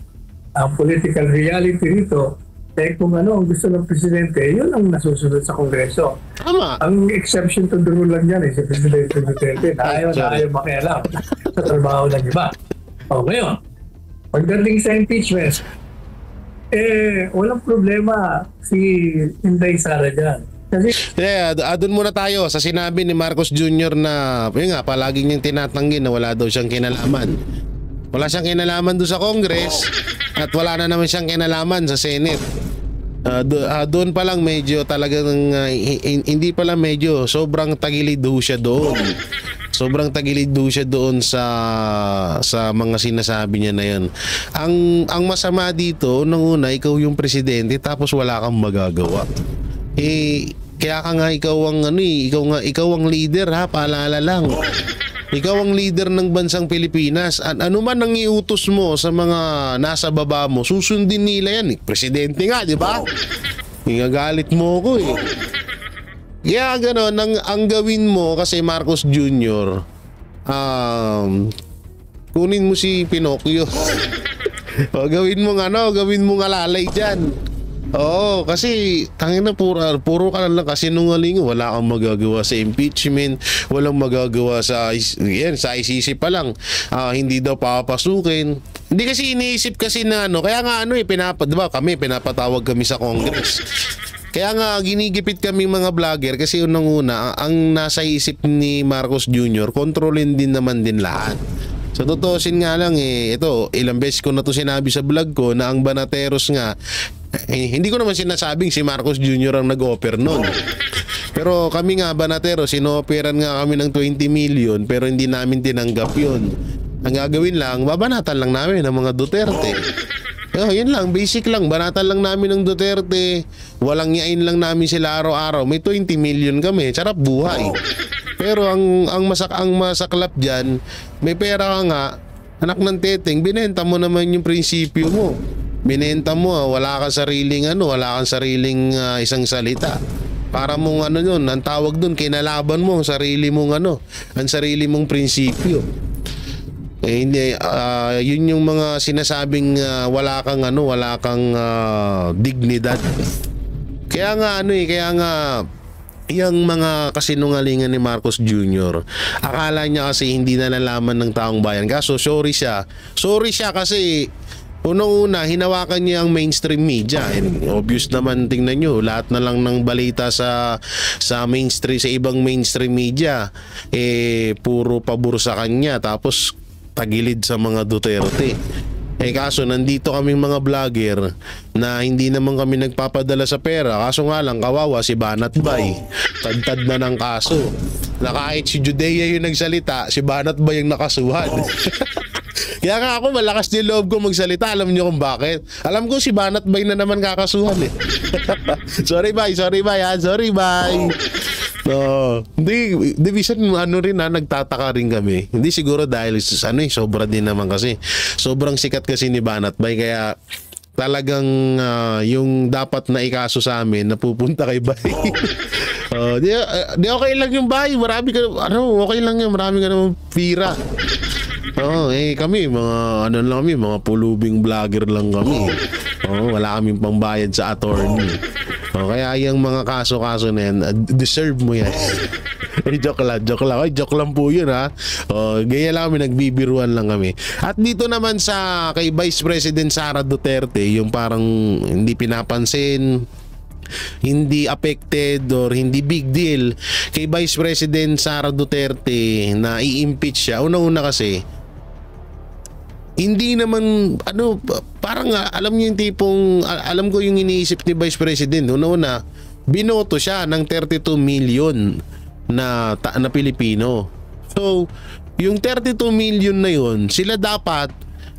Ang political reality rito, kung ano ang gusto ng presidente, yun ang nasusunod sa Kongreso. Tama. Ang exception to the rule lang yan si Presidente Duterte na ayaw makialam sa trabaho ng iba. O ngayon, pagdating sa impeachment, walang problema si Inday Sara dyan. Kasi doon muna tayo sa sinabi ni Marcos Jr. na yun nga, palagi niyang tinatanggi na wala daw siyang kinalaman. Wala siyang kinalaman doon sa Congress at wala na naman siyang kinalaman sa Senate. Doon pa lang medyo talagang hindi pa lang medyo sobrang tagilid ho siya doon. Sobrang tagilid do siya doon sa mga sinasabi niya na 'yon. Ang masama dito, nung una ikaw yung presidente tapos wala kang magagawa. Kaya ka nga ikaw ang leader ha, paalala lang. Ikaw ang leader ng bansang Pilipinas. Ano man ang iutos mo sa mga nasa baba mo, susundin nila yan. Presidente nga, di ba? Ingagalit mo ko eh. Kaya gano'n, ang gawin mo kasi Marcos Jr., kunin mo si Pinocchio. O, gawin mo alalay dyan. Oo, kasi tangin na puro ka lang kasi nungaling, wala kang magagawa sa impeachment, walang magagawa sa ICC pa lang. Hindi daw papasukin. Hindi kasi iniisip kasi na kaya nga diba pinapatawag kami sa Congress. Kaya nga ginigipit kami mga vlogger kasi unang-una ang nasa isip ni Marcos Jr. kontrolin din naman din lahat. So tutusin nga lang ito, ilang beses ko na to sinabi sa vlog ko na ang Banateros nga hindi ko naman sinasabing si Marcos Jr. ang nag-offer nun. Pero kami nga Banateros, ino-offeran nga kami ng 20 million pero hindi namin tinanggap yun. Ang gagawin lang, babanatan lang namin ng mga Duterte. Yun lang, basic lang, banatan lang namin ng Duterte, walang yain lang namin sila araw-araw, may 20 million kami, sarap buhay. Pero ang masaklap dyan, may pera ka nga, anak ng teteng, binenta mo naman yung prinsipyo mo. Binenta mo, wala kang sariling isang salita. Para mong yun, ang tawag dun, kinalaban mo ang sarili mong prinsipyo. Hindi, yun yung mga sinasabing wala kang dignidad. Kaya nga yung mga kasinungalingan ni Marcos Jr. akala niya kasi hindi na nalaman ng taong bayan. Kaso sorry siya kasi unang-una, hinawakan niya ang mainstream media. Obvious naman, tingnan nyo, lahat na lang ng balita sa ibang mainstream media, puro pabor sa kanya, tapos tagilid sa mga Duterte. Kaso nandito kaming mga vlogger na hindi naman kami nagpapadala sa pera. Kaso nga lang, kawawa si Banat Bay. Tadtad na ng kaso. Na kahit si Judea yung nagsalita, si Banat Bay yung nakasuhan. Kaya nga ako, malakas din loob ko magsalita. Alam niyo kung bakit? Alam ko si Banat Bay na naman kakasuhan eh. Sorry bye. No, hindi bisan nagtataka rin kami. Hindi siguro dahil sobra din naman kasi. Sobrang sikat kasi ni Banat Bay kaya talagang yung dapat na ikaso sa amin napupunta kay Bay. Di okay lang yung Bay. Marami ka okay lang yan. Marami ka naman pira. Kami mga pulubing vlogger lang kami. Wala kaming pambayad sa attorney. Kaya yung mga kaso-kaso na yan, deserve mo yan. Joke lang po yun ha. Gaya lang kami, nagbibiruan lang kami. At dito naman kay Vice President Sara Duterte, yung parang hindi pinapansin, hindi affected or hindi big deal kay Vice President Sara Duterte na i-impeach siya. Una-una kasi hindi naman parang alam niyo yung tipong alam ko yung iniisip ni Vice President. Una binoto siya ng 32 million na Pilipino. So, yung 32 million na yun, sila dapat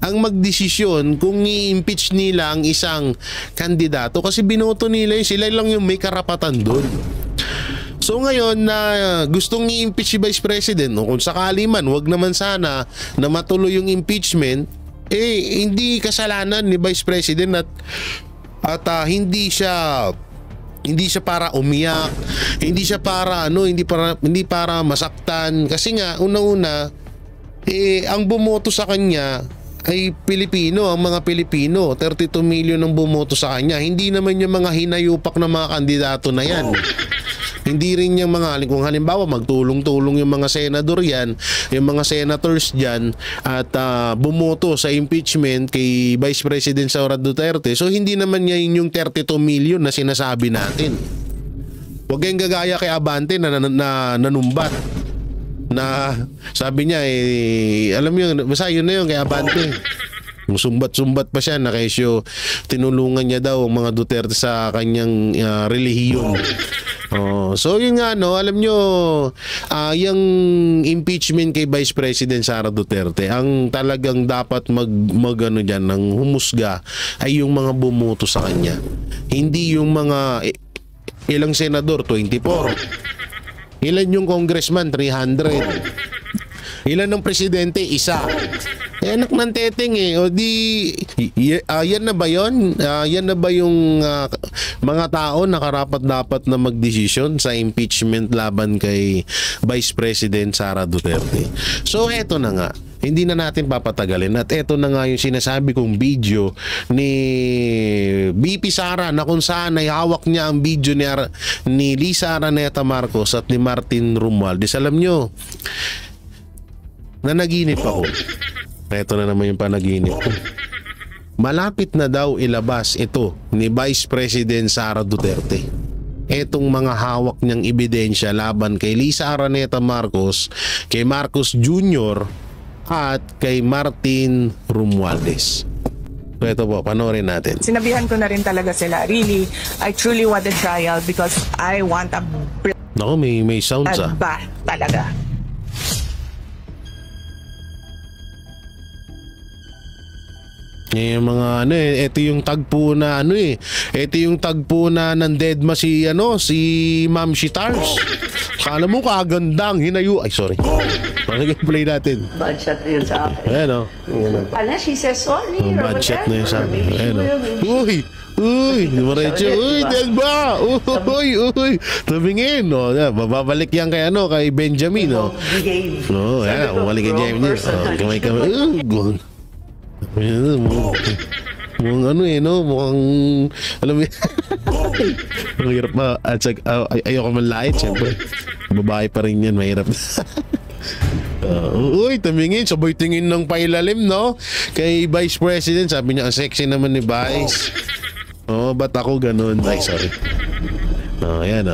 ang magdesisyon kung i-impeach nila ang isang kandidato kasi binoto nila yun, sila lang yung may karapatan doon. So ngayon na gustong i-impeach si Vice President, o kung sakali man, wag naman sana na matuloy yung impeachment, hindi kasalanan ni Vice President at hindi siya para umiyak, hindi siya para hindi para masaktan kasi nga unang-una ang bumoto sa kanya ay Pilipino, ang mga Pilipino, 32 million ang bumoto sa kanya. Hindi naman yung mga hinayupak na mga kandidato na yan. Hindi rin yung mga, kung halimbawa magtulong-tulong yung mga senador yan, yung mga senators dyan at bumoto sa impeachment kay Vice President Sara Duterte. So hindi naman niya yung 32 million na sinasabi natin. Huwag kayong gagaya kay Abante na nanumbat. Na sabi niya alam mo yun, basta yun na yun kay Abante. Sumbat-sumbat pa siya na kesyo tinulungan niya daw ang mga Duterte sa kanyang relihiyon. So yun nga alam nyo, yung impeachment kay Vice President Sara Duterte, ang talagang dapat dyan, ng humusga ay yung mga bumoto sa kanya. Hindi yung mga ilang senador, 24. Ilan yung congressman, 300. Ilan ng presidente, 1. Anak ng teteng o di yan na ba yun? Yan na ba yung mga tao na karapat-dapat na magdesisyon sa impeachment laban kay Vice President Sara Duterte? So eto na nga, hindi na natin papatagalin at eto na nga yung sinasabi kong video ni BP Sara na kung saan ay hawak niya ang video ni Lisa Araneta Marcos at ni Martin Romualdez. Alam nyo, nanaginip ako. Ito na naman yung panaginip ko. Malapit na daw ilabas ito ni Vice President Sara Duterte. Etong mga hawak niyang ebidensya laban kay Lisa Araneta Marcos, kay Marcos Jr. at kay Martin Romualdez. So ito po, panoorin natin. Sinabihan ko na rin talaga sila, really, I truly want a trial because I want a Naku, may sounds bloodbath talaga. Yung mga ito yung tagpo na ito yung tagpo na ng deadma si Ma'am Shitars. Kala mo kagandang hinayu. Ay, sorry. Sige, play natin. Bad shot na yun sa akin. Ayan Pala, she says sorry. bad shot na yun sa akin. Ayan Uy, diretso. Uy, deadma. Uy. Tumingin. Babalik yan kay kay Benjamin. Ayan, babalik kay Benjamin. Kamay. Mukhang alam mo mahirap pa at ayoko manlait syempre babae pa rin yan, mahirap. Uy, tumingin, sabay tingin ng pailalim kay Vice President, sabi niya ang sexy naman ni Vice. Ba't ako ganun? Ay, sorry. Ayan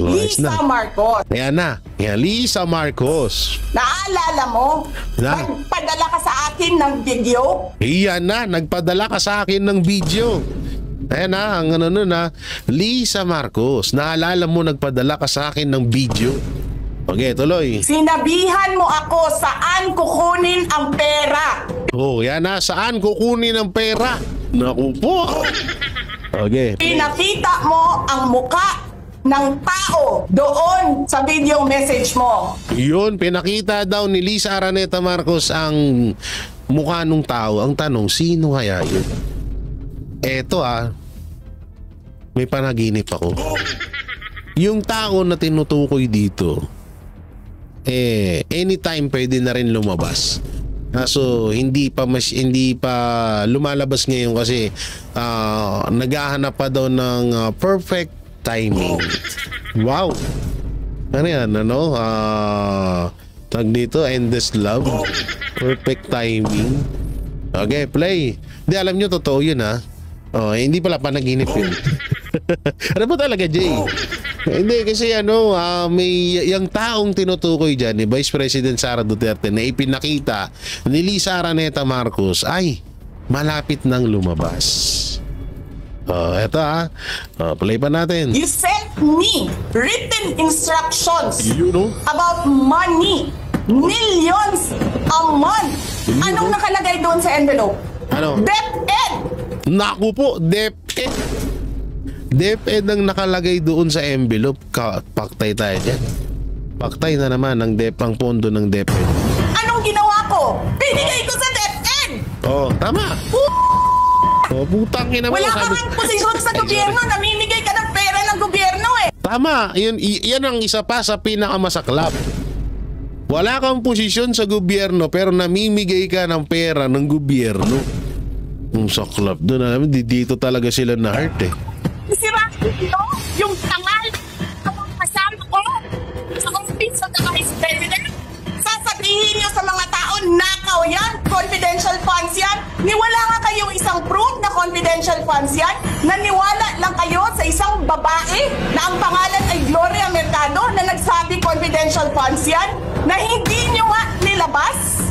Lisa Marcos. Ayan na. Ayan, Lisa Marcos. Naalala mo? Nagpadala ka sa akin ng video? Iyan na, nagpadala ka sa akin ng video. Ayan na, ang Lisa Marcos. Naalala mo, nagpadala ka sa akin ng video. Okay, tuloy. Sinabihan mo ako saan kukunin ang pera. Yan na, saan kukunin ang pera? Naku po. Okay. Pinakita mo ang muka ng tao doon sa video message mo. Yun, pinakita daw ni Lisa Araneta Marcos ang mukha ng tao. Ang tanong, sino kaya yun? Eto may panaginip ako. Yung tao na tinutukoy dito, anytime pwede na rin lumabas. So hindi pa lumalabas ngayon kasi naghahanap pa daw ng perfect timing. Wow. Ano yan, tag dito, endless love, perfect timing. Okay, play. Hindi, alam nyo, totoo yun hindi pala panaginip yun. Ano ba talaga, Jay? Hindi, kasi may yung taong tinutukoy dyan ni Vice President Sara Duterte na ipinakita ni Lisa Araneta Marcos ay malapit nang lumabas. Eto play pa natin. You sent me written instructions about money millions a month. Anong nakalagay doon sa envelope? Ano? DepEd! Naku po, DepEd. DepEd ang nakalagay doon sa envelope. Paktay tayo dyan. Paktay na naman ang pondo ng DepEd. Anong ginawa ko? Binigay ko sa DepEd! Oh, tama. Oh, putang ina mo. Wala ka mang posisyon sa gobyerno. Namimigay ka ng pera ng gobyerno eh. Tama. Yan ang isa pa sa pinakamasaklap. Wala kang posisyon sa gobyerno pero namimigay ka ng pera ng gobyerno. Ang saklap doon. Alam mo, dito talaga sila na heart eh. Sira dito, yung tangal, kapag kasama ko sa office of the Vice President, sasabihin niyo sa mga tao, nakaw yan, confidential funds yan. Niwala nga kayong isang proof na confidential funds yan. Naniwala lang kayo sa isang babae na ang pangalan ay Gloria Mercado na nagsabi confidential funds yan, na hindi nyo nga nilabas,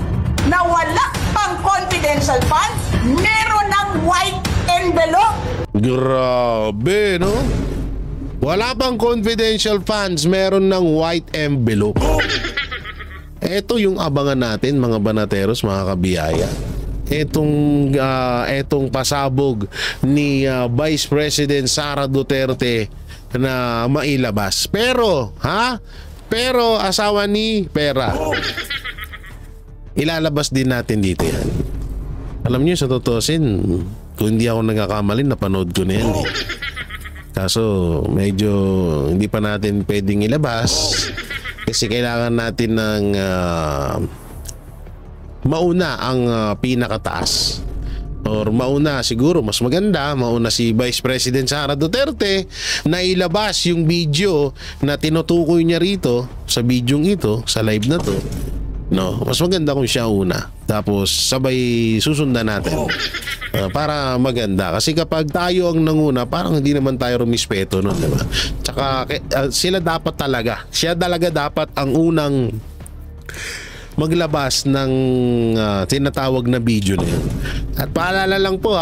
na wala pang confidential funds, meron ng white envelope. Grabe, no? Wala pang confidential funds, meron ng white envelope. Ito yung abangan natin, mga banateros, mga kabiyaya. Etong pasabog ni Vice President Sara Duterte na mailabas. Pero, pero asawa ni pera. Ilalabas din natin dito yan. Alam niyo, sa totosin, kung hindi ako nagkakamali, napanood ko na yan eh. Kaso medyo hindi pa natin pwedeng ilabas kasi kailangan natin ng mauna ang pinakataas, or mauna siguro mas maganda, mauna si Vice President Sara Duterte na ilabas yung video na tinutukoy niya rito sa bidyong ito, sa live na to. No, mas maganda kung siya una. Tapos sabay susundan natin. Para maganda. Kasi kapag tayo ang nanguna, parang hindi naman tayo rumispeto nun, diba? Tsaka sila dapat talaga. Siya talaga dapat ang unang maglabas ng tinatawag na video na yun. At paalala lang po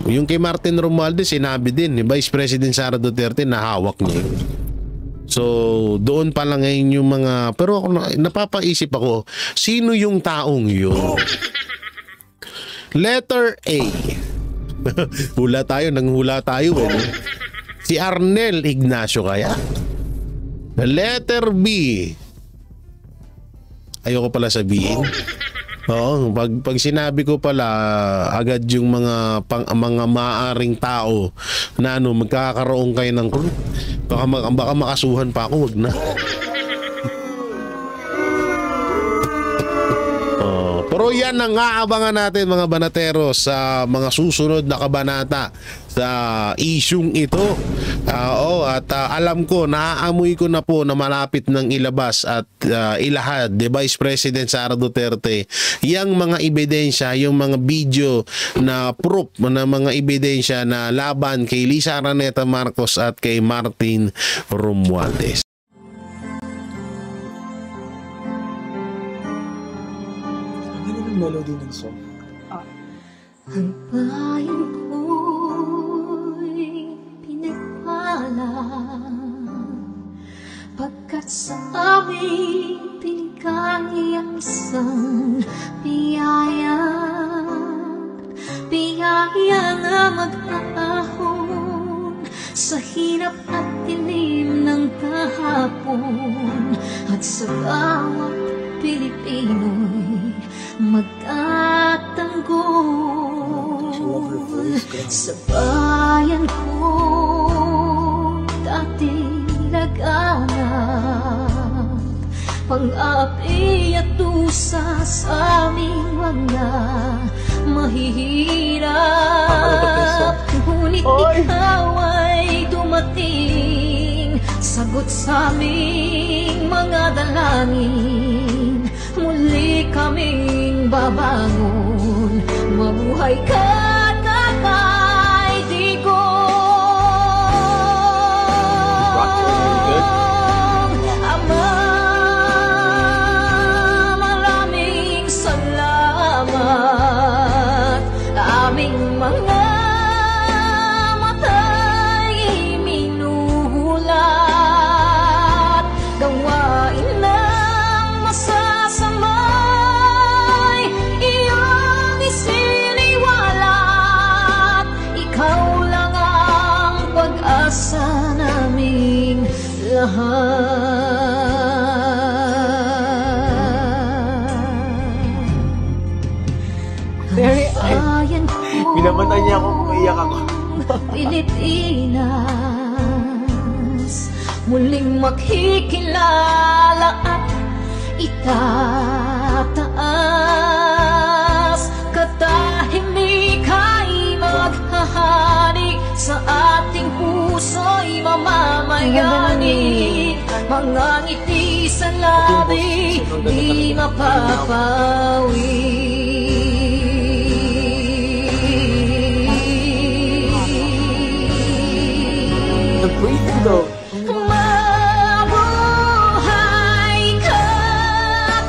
yung kay Martin Romualdez, sinabi din ni Vice President Sara Duterte na hawak niya yun. So, doon pa lang ngayon yung mga... Pero ako, napapaisip ako, sino yung taong yun? Letter A. Hula tayo, nanghula tayo eh. Si Arnel Ignacio kaya? Letter B. Ayoko pala sabihin. Oo, pag sinabi ko pala agad yung mga maaring tao na magkakaroon kayo ng baka makasuhan pa ako, wag na. Pero yan ang aabangan natin, mga banatero, sa mga susunod na kabanata sa isyung ito. At alam ko, naaamoy ko na po na malapit ng ilabas at ilahad ni Vice President Sara Duterte yung mga ebidensya, yung mga video na proof na mga ebidensya na laban kay Lisa Araneta Marcos at kay Martin Romualdez. Melody ng song. Ang bayan ko'y pinagpala pagkat sa aming pinigay ang isang biyaya na mag-aahon sa hirap at dilim ng kahapon at sa bawat Pilipino'y magtatanggol sa bayan ko dati laganap pang-api at tusa sa aming mga mahihirap, ngunit ikaw ay dumating, sagot sa aming mga dalangin. Muli kaming babangon, mabuhay ka na kay Digong. Ama, maraming salamat. Aming mga mata'y minuhulat, gawain ng Very bayan ko, Pinamatan niya ako, umiyak ako. Pilipinas, muling makikilala at itataas. Katahimik ay maghahari, sa ating puso'y mamamayani. Mga ngiti sa labi, di mapapawi. Breathing though. Mabuhay ka,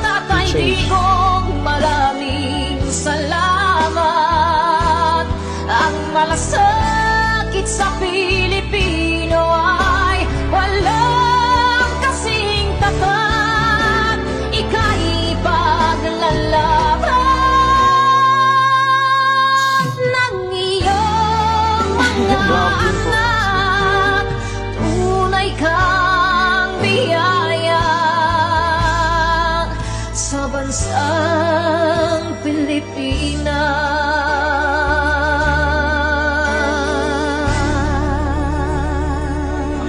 Tatay Digong, maraming salamat. Ang malasakit sa Pilipino ay walang kasing tapat. Ika'y paglalaban ng iyong mga anak. Tunay kang biyaya sa bansang Pilipinas.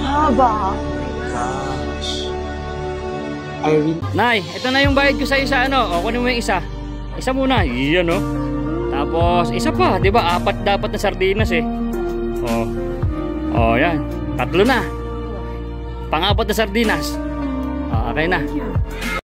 Haba. Irene. Nay, ito na yung bayad ko sa isa, ano? O, kunin mo yung isa. Isa muna, iyan, no? Tapos, isa pa, di ba? 4 dapat na sardinas, eh. O, yan. 3 na. Pang-4 na sardinas. Okay na.